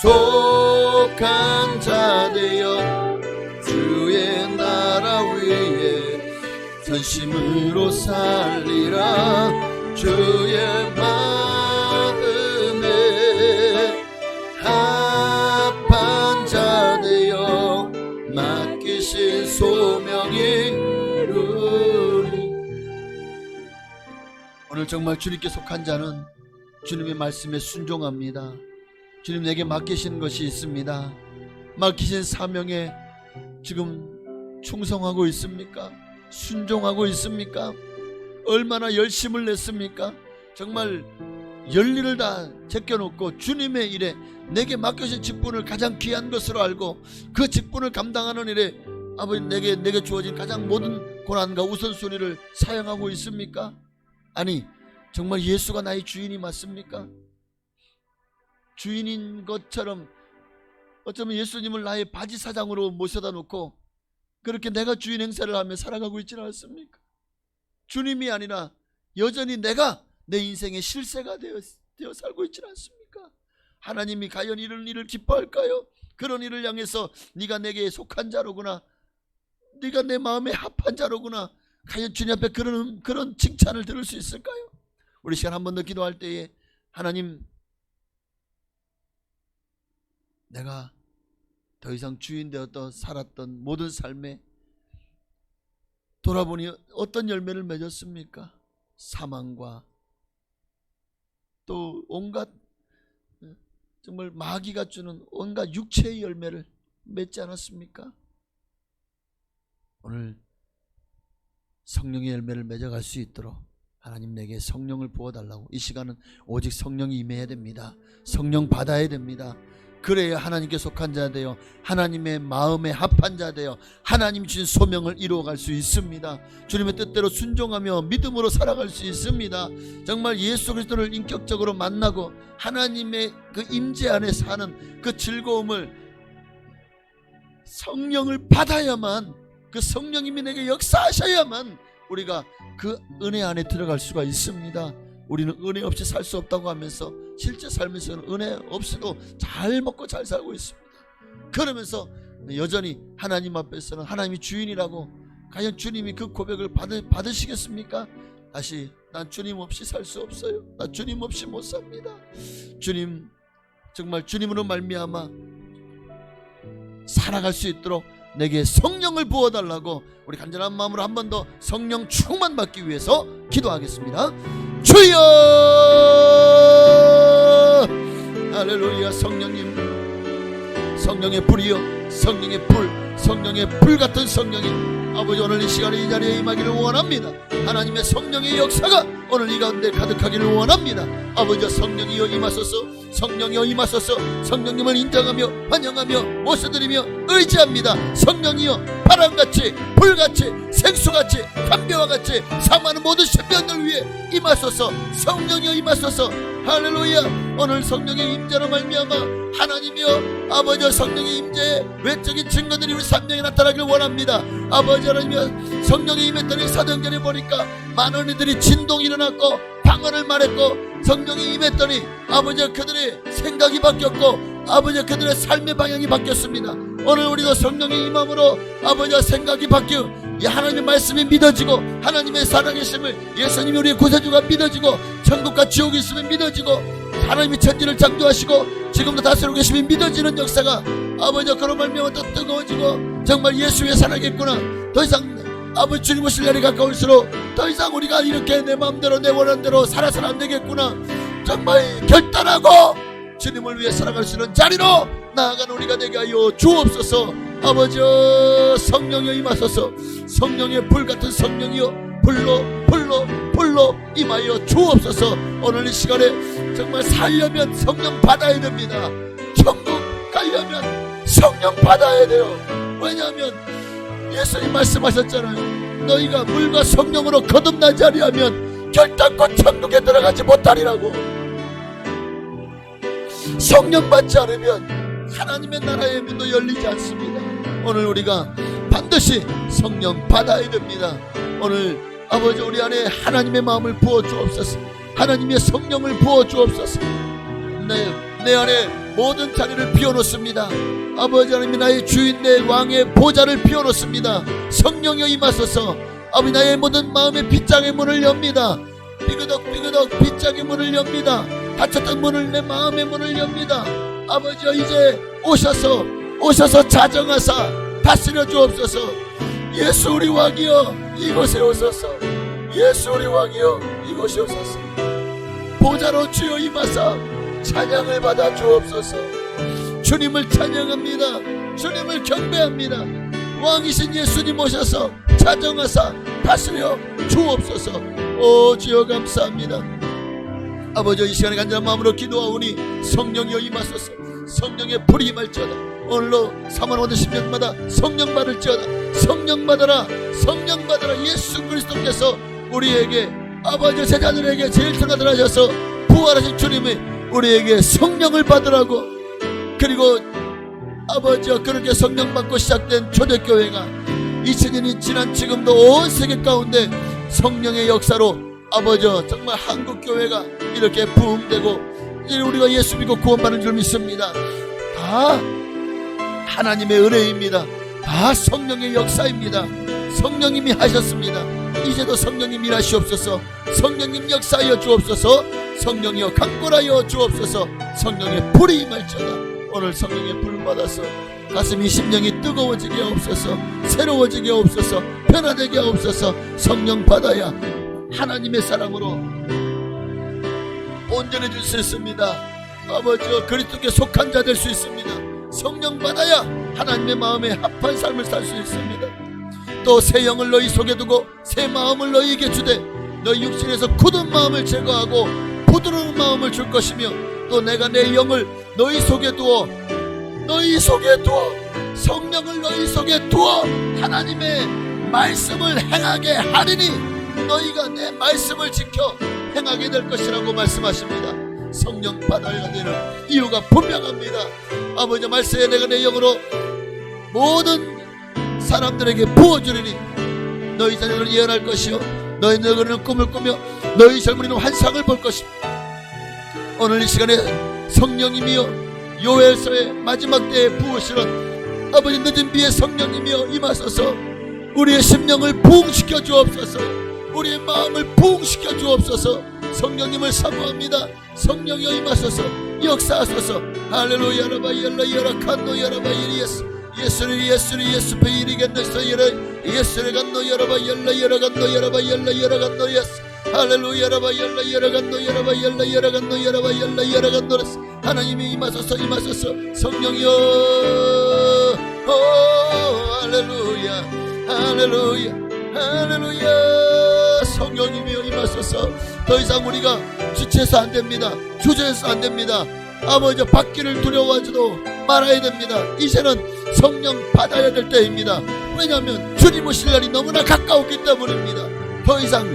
S4: 속한 자 되어 주의 나라 위에 전심으로 살리라. 주의 마음에 합한 자 되어 맡기신 소명이 이루리. 오늘 정말 주님께 속한 자는 주님의 말씀에 순종합니다. 주님 내게 맡기신 것이 있습니다. 맡기신 사명에 지금 충성하고 있습니까? 순종하고 있습니까? 얼마나 열심을 냈습니까? 정말 열일을 다 제껴놓고 주님의 일에 내게 맡겨진 직분을 가장 귀한 것으로 알고 그 직분을 감당하는 일에 아버지 내게 주어진 가장 모든 고난과 우선순위를 사용하고 있습니까? 아니, 정말 예수가 나의 주인이 맞습니까? 주인인 것처럼 어쩌면 예수님을 나의 바지 사장으로 모셔다 놓고 그렇게 내가 주인 행세를 하며 살아가고 있지는 않습니까? 주님이 아니라 여전히 내가 내 인생의 실세가 되어 살고 있지 않습니까? 하나님이 과연 이런 일을 기뻐할까요? 그런 일을 향해서 네가 내게 속한 자로구나, 네가 내 마음에 합한 자로구나, 과연 주님 앞에 그런 칭찬을 들을 수 있을까요? 우리 시간 한 번 더 기도할 때에 하나님, 내가 더 이상 주인 되었던 살았던 모든 삶에 돌아보니 어떤 열매를 맺었습니까? 사망과 또 온갖 정말 마귀가 주는 온갖 육체의 열매를 맺지 않았습니까? 오늘 성령의 열매를 맺어갈 수 있도록 하나님 내게 성령을 부어달라고, 이 시간은 오직 성령이 임해야 됩니다. 성령 받아야 됩니다. 그래야 하나님께 속한 자 되어 하나님의 마음에 합한 자 되어 하나님 주신 소명을 이루어갈 수 있습니다. 주님의 뜻대로 순종하며 믿음으로 살아갈 수 있습니다. 정말 예수 그리스도를 인격적으로 만나고 하나님의 그 임재 안에 사는 그 즐거움을, 성령을 받아야만, 그 성령님이 내게 역사하셔야만 우리가 그 은혜 안에 들어갈 수가 있습니다. 우리는 은혜 없이 살 수 없다고 하면서 실제 삶에서는 은혜 없이도 잘 먹고 잘 살고 있습니다. 그러면서 여전히 하나님 앞에서는 하나님이 주인이라고, 과연 주님이 그 고백을 받으시겠습니까? 다시 난 주님 없이 살 수 없어요, 나 주님 없이 못 삽니다. 주님, 정말 주님으로 말미암아 살아갈 수 있도록 내게 성령을 부어달라고 우리 간절한 마음으로 한 번 더 성령 충만 받기 위해서 기도하겠습니다. 주여, 할렐루야. 성령님, 성령의 불이여, 성령의 불, 성령의 불 같은 성령님, 아버지 오늘 이 시간에 이 자리에 임하기를 원합니다. 하나님의 성령의 역사가 오늘 이 가운데 가득하기를 원합니다. 아버지 성령이여 임하소서, 성령이여 임하소서. 성령님을 인정하며 환영하며 모셔드리며 의지합니다. 성령이여 바람같이 불같이 생수같이 담배와 같이 사모하는 모든 신병들 위해 임하소서. 성령이여 임하소서. 할렐루야. 오늘 성령의 임재로 말미암아 하나님이여 아버지 성령의 임재의 외적인 증거들이 우리 삶에 나타나길 원합니다. 아버지 하나님이여 성령이 임했더니 사도행전에 보니까 많은 이들이 진동이 일어났고 방언을 말했고, 성령이 임했더니 아버지 그들의 생각이 바뀌었고 아버지 그들의 삶의 방향이 바뀌었습니다. 오늘 우리도 성령의 임함으로 아버지와 생각이 바뀌어 하나님의 말씀이 믿어지고 하나님의 살아계심을, 예수님이 우리의 구세주가 믿어지고 천국과 지옥이 있음이 믿어지고 하나님이 천지를 창조하시고 지금도 다스리고 계심이 믿어지는 역사가 아버지 그런 말미암아 또 뜨거워지고 정말 예수 위에 살아겠구나. 더 이상 아버지 주님 오실 날이 가까울수록 더 이상 우리가 이렇게 내 마음대로 내 원한대로 살아서는 안 되겠구나. 정말 결단하고 주님을 위해 살아갈 수 있는 자리로 나아가는 우리가 되게 하여 주옵소서. 아버지 성령이여 임하소서. 성령의 불같은 성령이여 불로 임하여 주옵소서. 오늘 이 시간에 정말 살려면 성령 받아야 됩니다. 천국 가려면 성령 받아야 돼요. 왜냐하면 예수님 말씀하셨잖아요. 너희가 물과 성령으로 거듭나지 아니하면 결단코 천국에 들어가지 못하리라고. 성령 받지 않으면 하나님의 나라의 문도 열리지 않습니다. 오늘 우리가 반드시 성령 받아야 됩니다. 오늘 아버지 우리 안에 하나님의 마음을 부어 주옵소서. 하나님의 성령을 부어 주옵소서. 내 안에 모든 자리를 비워놓습니다. 아버지 하나님이 나의 주인 내 왕의 보좌를 비워놓습니다. 성령여 임하소서. 아버지 나의 모든 마음의 빗장의 문을 엽니다. 삐그덕 빗장의 문을 엽니다. 닫혔던 문을 내 마음의 문을 엽니다. 아버지여 이제 오셔서 자정하사 다스려 주옵소서. 예수 우리 왕이여 이곳에 오소서. 예수 우리 왕이여 이곳에 오소서. 보좌로 주여 임하사 찬양을 받아 주옵소서. 주님을 찬양합니다. 주님을 경배합니다. 왕이신 예수님 오셔서 자정하사 다스려 주옵소서. 오 주여 감사합니다. 아버지 이 시간에 간절한 마음으로 기도하오니 성령이여 임하소서. 성령의 불이 임할지어다. 오늘로 3만 5천 10년마다 성령 받을지어다. 성령 받아라. 성령 받아라. 예수 그리스도께서 우리에게 아버지 제자들에게 제일 특가들 하셔서 부활하신 주님이 우리에게 성령을 받으라고. 그리고 아버지와 그렇게 성령 받고 시작된 초대교회가 2000년이 지난 지금도 온 세계 가운데 성령의 역사로 아버지 정말 한국교회가 이렇게 부흥되고 이제 우리가 예수 믿고 구원받는 줄 믿습니다. 다 하나님의 은혜입니다. 다 성령의 역사입니다. 성령님이 하셨습니다. 이제도 성령님 일하시옵소서. 성령님 역사하여 주옵소서. 성령이여 강권하여 주옵소서. 성령의 불이 임할지어다. 오늘 성령의 불 받아서 가슴이 심령이 뜨거워지게 하옵소서. 새로워지게 하옵소서. 변화되게 하옵소서. 성령 받아야 하나님의 사람으로 온전해질 수 있습니다. 아버지 그리스도께 속한 자 될 수 있습니다. 성령 받아야 하나님의 마음에 합한 삶을 살 수 있습니다. 또 새 영을 너희 속에 두고 새 마음을 너희에게 주되 너희 육신에서 굳은 마음을 제거하고 부드러운 마음을 줄 것이며 또 내가 내 영을 너희 속에 두어 성령을 너희 속에 두어 하나님의 말씀을 행하게 하리니 너희가 내 말씀을 지켜 행하게 될 것이라고 말씀하십니다. 성령 받아야 되는 이유가 분명합니다. 아버지 말씀에 내가 내 영으로 모든 사람들에게 부어주리니 너희 자녀들은 예언할 것이요 너희 늙은이는 꿈을 꾸며 너희 젊은이는 환상을 볼 것입니다. 오늘 이 시간에 성령님이여 요엘서의 마지막 때에 부으시는 아버지 늦은 비에 성령님이여 임하소서. 우리의 심령을 부흥시켜 주옵소서. 우리의 마음을 부흥시켜 주옵소서. 성령님을 사모합니다. 성령이여 임하소서. 역사하소서. 할렐루야 라바 열라 여라 칸노 여라바 이리에스 예수리 페이리겐노서 여라 예수리 간노 여라바 열라 여라 간노 여라바 열라 여라 간노 예스 할렐루야 라바 열라 여라 간노 여라바 열라 여라 간노 여라바 열라 여라 간노레스 하나님이 임하소서 성령이여 할렐루야 성령님이여 임하소서. 더 이상 우리가 지체해서 안됩니다. 주저해서 안됩니다. 아버지 받기를 두려워하지도 말아야 됩니다. 이제는 성령 받아야 될 때입니다. 왜냐하면 주님 오실 날이 너무나 가까웠기 때문입니다. 더 이상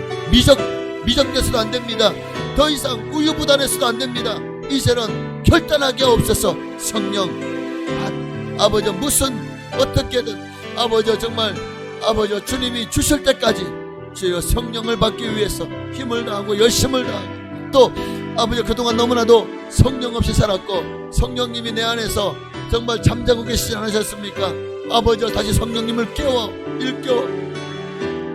S4: 미적돼서도 안됩니다. 더 이상 우유부단해서도 안됩니다. 이제는 결단하게 없어서 성령 아버지 무슨 어떻게든 아버지 정말 아버지 주님이 주실 때까지 주여 성령을 받기 위해서 힘을 다하고 열심을 다하고 또 아버지 그동안 너무나도 성령 없이 살았고 성령님이 내 안에서 정말 잠자고 계시지 않으셨습니까? 아버지 다시 성령님을 일깨워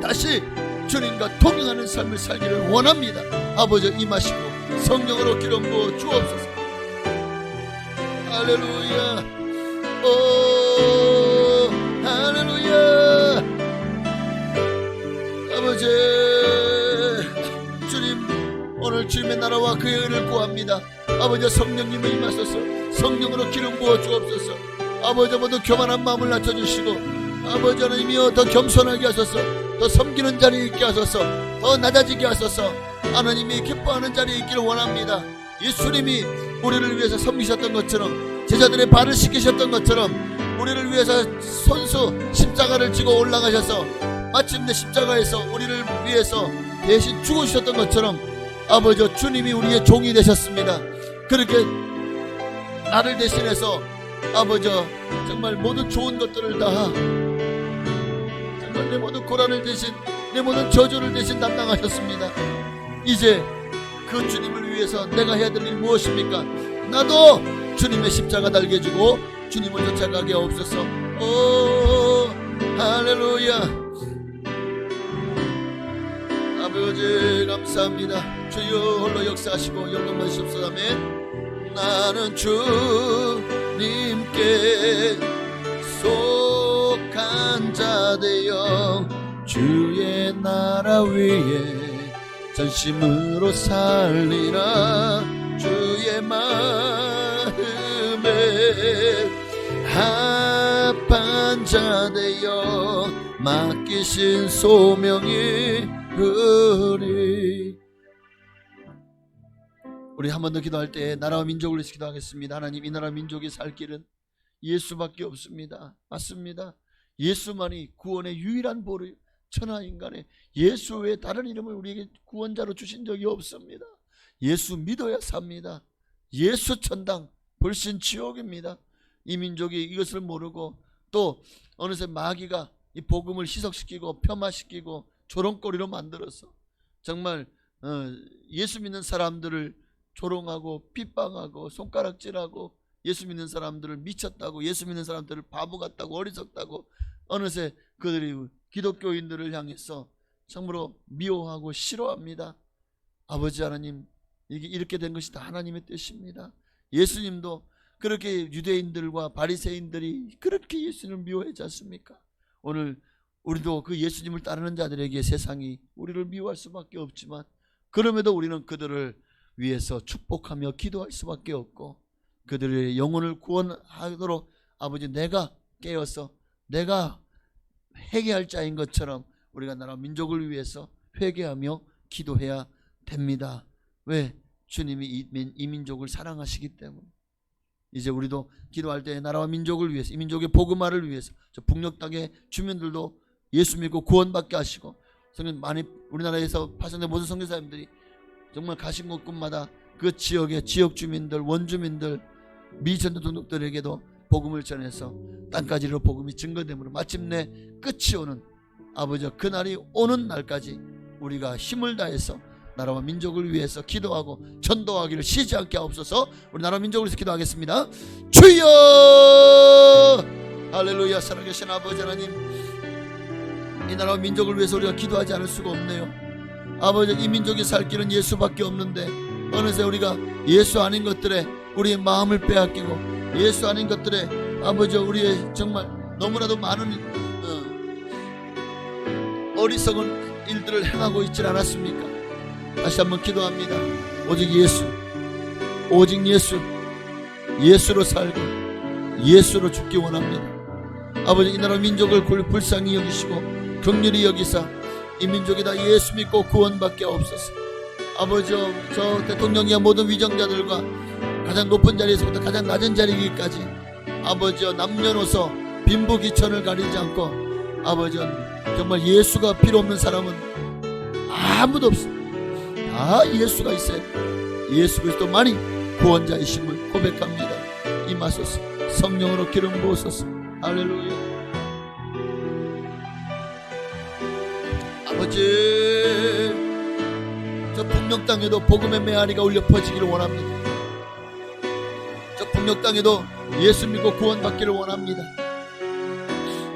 S4: 다시 주님과 동행하는 삶을 살기를 원합니다. 아버지 임하시고 성령으로 기름 부어 주옵소서. 할렐루야 할렐루야 아버지 주님 오늘 주님의 나라와 그의 의를 구합니다. 아버지 성령님을 임하소서. 성령으로 기름 부어 주옵소서. 아버지 모두 교만한 마음을 낮춰주시고 아버지 하나님이여 더 겸손하게 하소서. 더 섬기는 자리에 있게 하소서. 더 낮아지게 하소서. 하나님이 기뻐하는 자리에 있기를 원합니다. 예수님이 우리를 위해서 섬기셨던 것처럼 제자들의 발을 씻기셨던 것처럼 우리를 위해서 손수 십자가를 지고 올라가셔서 마침내 십자가에서 우리를 위해서 대신 죽으셨던 것처럼 아버지 주님이 우리의 종이 되셨습니다. 그렇게 나를 대신해서 아버지 정말 모든 좋은 것들을 다 정말 내 모든 고난을 대신 내 모든 저주를 대신 담당하셨습니다. 이제 그 주님을 위해서 내가 해야 될 일이 무엇입니까? 나도 주님의 십자가 달개지고 주님을 쫓아가게 하옵소서. 오 할렐루야 아버지 감사합니다. 주여 홀로 역사하시고 영광 받으시옵소서. 아멘. 나는 주님께 속한 자 되어 주의 나라 위에 전심으로 살리라. 주의 마음에 합한 자 되어 맡기신 소명이 그리. 우리 한 번 더 기도할 때 나라와 민족을 위해서 기도하겠습니다. 하나님 이 나라 민족이 살 길은 예수밖에 없습니다. 맞습니다. 예수만이 구원의 유일한 보루. 천하인간의 예수 외에 다른 이름을 우리에게 구원자로 주신 적이 없습니다. 예수 믿어야 삽니다. 예수 천당 불신 지옥입니다. 이 민족이 이것을 모르고 또 어느새 마귀가 이 복음을 희석시키고 폄하시키고 조롱거리로 만들어서 정말 예수 믿는 사람들을 조롱하고 핍박하고 손가락질하고 예수 믿는 사람들을 미쳤다고, 예수 믿는 사람들을 바보 같다고, 어리석다고 어느새 그들이 기독교인들을 향해서 참으로 미워하고 싫어합니다. 아버지 하나님, 이게 이렇게 된 것이 다 하나님의 뜻입니다. 예수님도 그렇게 유대인들과 바리새인들이 그렇게 예수님을 미워하지 않습니까? 오늘 우리도 그 예수님을 따르는 자들에게 세상이 우리를 미워할 수밖에 없지만, 그럼에도 우리는 그들을 위해서 축복하며 기도할 수밖에 없고, 그들의 영혼을 구원하도록 아버지 내가 깨어서 내가 회개할 자인 것처럼 우리가 나라 민족을 위해서 회개하며 기도해야 됩니다. 왜? 주님이 이 민족을 사랑하시기 때문에. 이제 우리도 기도할 때 나라와 민족을 위해서, 이 민족의 복음화를 위해서, 저 북녘 땅의 주민들도 예수 믿고 구원받게 하시고, 성경 많이 우리나라에서 파송된 모든 선교사님들이 정말 가신 곳곳마다 그 지역의 지역 주민들, 원주민들, 미천도 등록들에게도 복음을 전해서 땅까지로 복음이 증거되므로 마침내 끝이 오는 아버지 그날이 오는 날까지 우리가 힘을 다해서 나라와 민족을 위해서 기도하고 전도하기를 쉬지 않게 하옵소서. 우리 나라 민족을 위해서 기도하겠습니다. 주여! 할렐루야. 살아계신 아버지 하나님, 이 나라와 민족을 위해서 우리가 기도하지 않을 수가 없네요. 아버지, 이 민족이 살 길은 예수밖에 없는데 어느새 우리가 예수 아닌 것들에 우리의 마음을 빼앗기고, 예수 아닌 것들에 아버지 우리의 정말 너무나도 많은 어리석은 일들을 행하고 있지 않았습니까? 다시 한번 기도합니다. 오직 예수, 오직 예수, 예수로 살고 예수로 죽기 원합니다. 아버지, 이 나라 민족을 불쌍히 여기시고 긍휼히 여기사 이 민족이 다 예수 믿고 구원받게 하옵소서. 아버지, 저 대통령이야 모든 위정자들과 가장 높은 자리에서부터 가장 낮은 자리까지 아버지 남녀노소 빈부귀천을 가리지 않고 아버지 정말 예수가 필요 없는 사람은 아무도 없습니다. 다 예수가 있어요. 예수 그리스도만이 구원자이심을 고백합니다. 임하소서. 성령으로 기름 부으소서. 할렐루야. 아버지, 저 북녘 땅에도 복음의 메아리가 울려 퍼지기를 원합니다. 저 북녘 땅에도 예수 믿고 구원받기를 원합니다.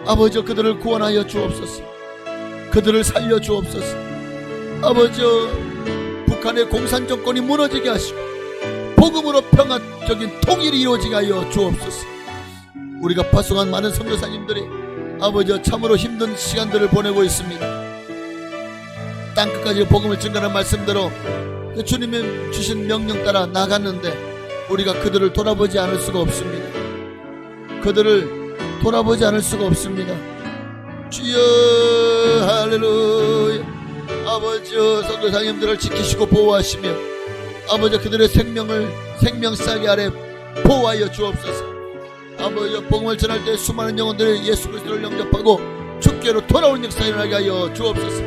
S4: 아버지, 그들을 구원하여 주옵소서. 그들을 살려 주옵소서. 아버지, 북한의 공산 정권이 무너지게 하시고 복음으로 평화적인 통일이 이루어지게 하여 주옵소서. 우리가 파송한 많은 선교사님들이 아버지 참으로 힘든 시간들을 보내고 있습니다. 땅끝까지 복음을 증거하는 말씀대로 주님이 주신 명령 따라 나갔는데 우리가 그들을 돌아보지 않을 수가 없습니다. 그들을 돌아보지 않을 수가 없습니다. 주여, 할렐루야. 아버지, 선교사님들을 지키시고 보호하시며 아버지 그들의 생명 싸게 아래 보호하여 주옵소서. 아버지, 복음을 전할 때 수많은 영혼들이 예수 그리스도를 영접하고 주께로 돌아오는 역사 일어나게 하여 주옵소서.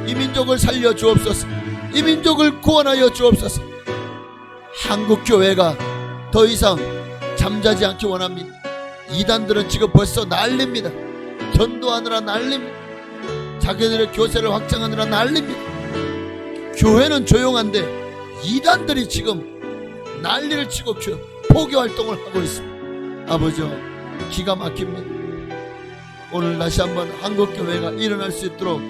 S4: 이 민족을 살려 주옵소서. 이 민족을 구원하여 주옵소서. 한국 교회가 더 이상 잠자지 않기 원합니다. 이단들은 지금 벌써 난립니다. 전도하느라 난립니다. 자기들의 교세를 확장하느라 난립니다. 교회는 조용한데 이단들이 지금 난리를 치고 포교 활동을 하고 있습니다. 아버지, 기가 막힙니다. 오늘 다시 한번 한국교회가 일어날 수 있도록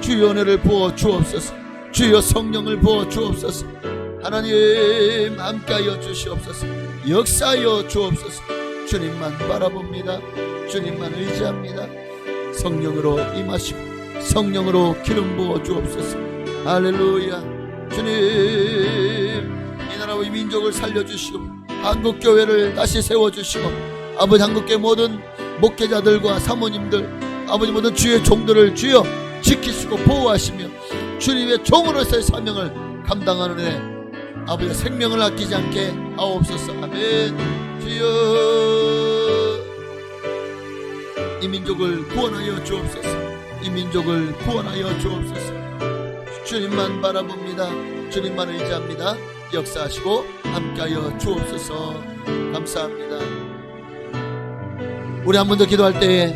S4: 주의 은혜를 부어 주옵소서. 주여 성령을 부어 주옵소서. 하나님 함께하여 주시옵소서. 역사하여 주옵소서. 주님만 바라봅니다. 주님만 의지합니다. 성령으로 임하시고 성령으로 기름 부어 주옵소서. 할렐루야. 주님, 이 나라와 이 민족을 살려주시고 한국교회를 다시 세워주시고 아버지, 한국교회 모든 목회자들과 사모님들, 아버지 모든 주의 종들을 주여 지키시고 보호하시며 주님의 종으로서의 사명을 감당하는 애 아버지 생명을 아끼지 않게 하옵소서. 아멘. 주여, 이 민족을 구원하여 주옵소서. 이 민족을 구원하여 주옵소서. 주님만 바라봅니다. 주님만 의지합니다. 역사하시고 함께하여 주옵소서. 감사합니다. 우리 한 번 더 기도할 때에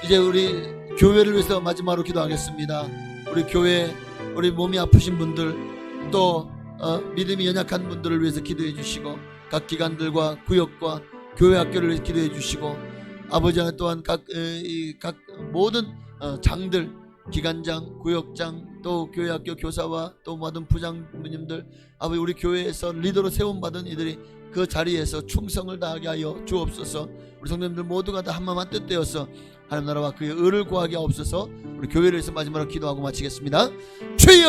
S4: 이제 우리 교회를 위해서 마지막으로 기도하겠습니다. 우리 교회 우리 몸이 아프신 분들 또 믿음이 연약한 분들을 위해서 기도해 주시고 각 기관들과 구역과 교회 학교를 위해서 기도해 주시고 아버지 또한 각 모든 장들 기관장 구역장 또 교회 학교 교사와 또 모든 부장님들 아버지 우리 교회에서 리더로 세움받은 이들이 그 자리에서 충성을 다하게 하여 주옵소서. 우리 성도님들 모두가 다 한마음 한뜻되어서 하나님 나라와 그의 의를 구하게 하옵소서. 우리 교회를 위해서 마지막으로 기도하고 마치겠습니다. 주여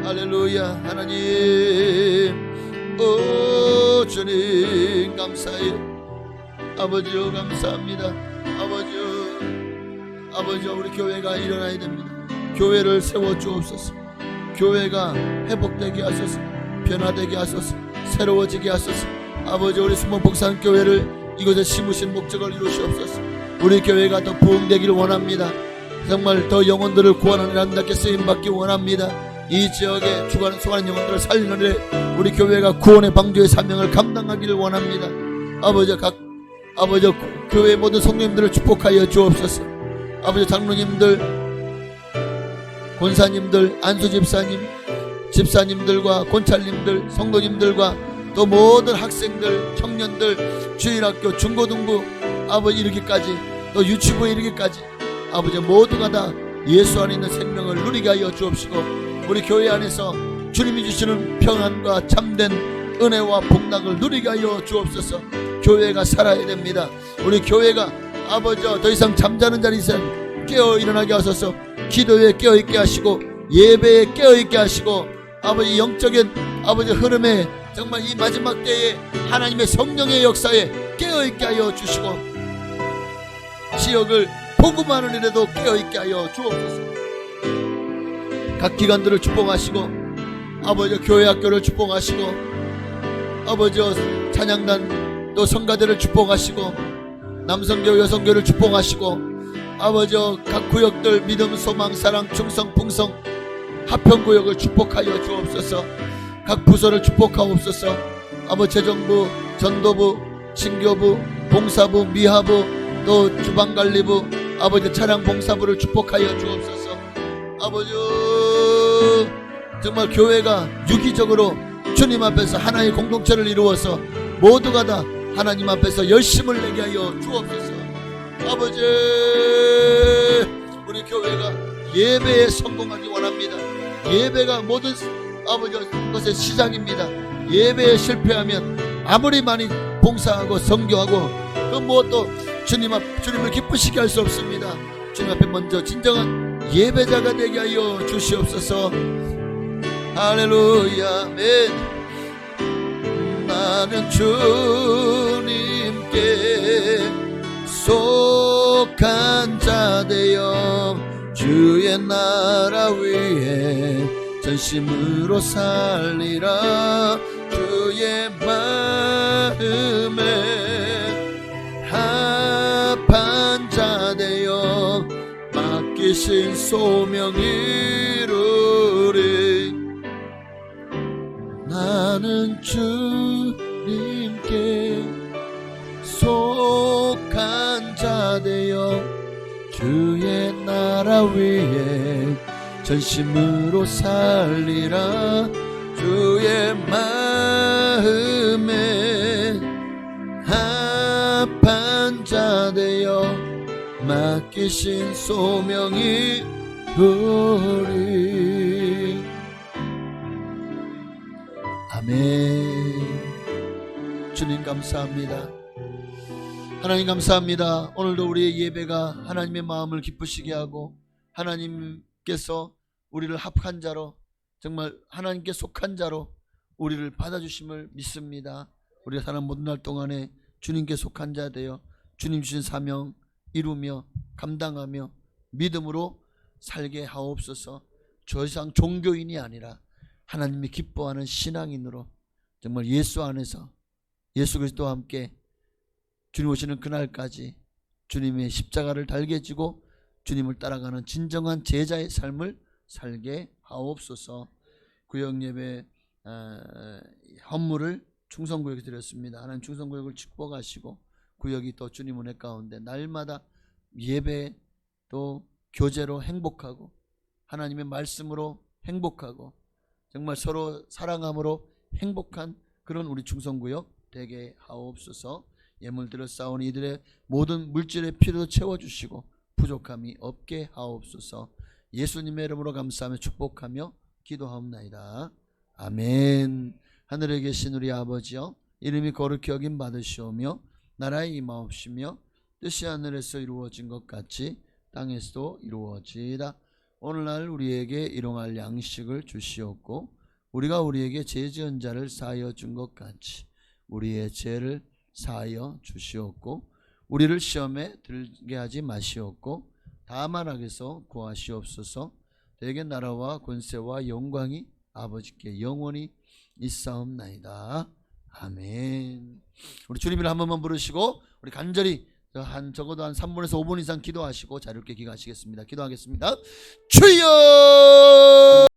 S4: 할렐루야. 하나님 오 주님 감사해요. 아버지요 감사합니다. 아버지요 우리 교회가 일어나야 됩니다. 교회를 세워 주옵소서. 교회가 회복되게 하소서. 변화되게 하소서. 새로워지게 하소서. 아버지 우리 수목 복산교회를 이곳에 심으신 목적을 이루시옵소서. 우리 교회가 더 부흥되기를 원합니다. 정말 더 영혼들을 구하는 아름답게 쓰임받기 원합니다. 이 지역에 죽어가는 수많은 영혼들을 살리는 일에 우리 교회가 구원의 방주의 사명을 감당하기를 원합니다. 아버지 교회 모든 성도님들을 축복하여 주옵소서. 아버지 장로님들 권사님들 안수집사님 집사님들과 권찰님들 성도님들과 또 모든 학생들 청년들 주일학교 중고등부 아버지 이르기까지 또 유치부에 이르기까지 아버지 모두가 다 예수 안에 있는 생명을 누리게 하여 주옵시고 우리 교회 안에서 주님이 주시는 평안과 참된 은혜와 복락을 누리게 하여 주옵소서. 교회가 살아야 됩니다. 우리 교회가 아버지 더 이상 잠자는 자리에서 깨어 일어나게 하소서. 기도에 깨어있게 하시고 예배에 깨어있게 하시고 아버지 영적인 아버지 흐름에 정말 이 마지막 때에 하나님의 성령의 역사에 깨어있게 하여 주시고 지역을 복음하는 일에도 깨어있게 하여 주옵소서. 각 기관들을 축복하시고 아버지 교회 학교를 축복하시고 아버지 찬양단 또 성가대를 축복하시고 남성교 여성교를 축복하시고 아버지 각 구역들 믿음 소망 사랑 충성 풍성 하평구역을 축복하여 주옵소서. 각 부서를 축복하옵소서. 아버지 재정부 전도부 신교부 봉사부 미하부 또 주방관리부 아버지 차량봉사부를 축복하여 주옵소서. 아버지 정말 교회가 유기적으로 주님 앞에서 하나의 공동체를 이루어서 모두가 다 하나님 앞에서 열심을 내게 하여 주옵소서. 아버지 우리 교회가 예배에 성공하기 원합니다. 예배가 모든 아버지 것의 시작입니다. 예배에 실패하면 아무리 많이 봉사하고 선교하고 그 무엇도 주님을 기쁘시게 할 수 없습니다. 주님 앞에 먼저 진정한 예배자가 되게 하여 주시옵소서. 할렐루야 아멘. 나는 주님께 속한 자 되어 주의 나라 위에 전심으로 살리라. 주의 마음에 합한 자 되어 맡기신 소명 이루리. 나는 주님께 속한 자 되어 주의 나라 위에 전심으로 살리라. 주의 마음에 합한 자 되어 맡기신 소명이 우리. 아멘. 주님 감사합니다. 하나님 감사합니다. 오늘도 우리의 예배가 하나님의 마음을 기쁘시게 하고 하나님께서 우리를 합한 자로 정말 하나님께 속한 자로 우리를 받아주심을 믿습니다. 우리가 사는 모든 날 동안에 주님께 속한 자 되어 주님 주신 사명 이루며 감당하며 믿음으로 살게 하옵소서. 더 이상 종교인이 아니라 하나님이 기뻐하는 신앙인으로 정말 예수 안에서 예수 그리스도와 함께 주님 오시는 그날까지 주님의 십자가를 달게 지고 주님을 따라가는 진정한 제자의 삶을 살게 하옵소서. 구역예배 헌물을 충성구역에 드렸습니다. 하나님 충성구역을 축복하시고 구역이 또 주님 은혜 가운데 날마다 예배 또 교제로 행복하고 하나님의 말씀으로 행복하고 정말 서로 사랑함으로 행복한 그런 우리 충성구역 되게 하옵소서. 예물들을 쌓은 이들의 모든 물질의 필요도 채워주시고 부족함이 없게 하옵소서. 예수님의 이름으로 감사하며 축복하며 기도하옵나이다. 아멘. 하늘에 계신 우리 아버지여, 이름이 거룩히 여김 받으시오며 나라의 임하옵시며 뜻이 하늘에서 이루어진 것 같이 땅에서도 이루어지이다. 오늘날 우리에게 일용할 양식을 주시옵고 우리가 우리에게 죄 지은 자를 사하여 준 것 같이 우리의 죄를 사하여 주시옵고 우리를 시험에 들게 하지 마시옵고 다만 악에서 구하시옵소서. 대개 나라와 권세와 영광이 아버지께 영원히 있사옵나이다. 아멘. 우리 주님을 한 번만 부르시고 우리 간절히 적어도 한 3분에서 5분 이상 기도하시고 자유롭게 기도하시겠습니다. 기도하겠습니다. 주여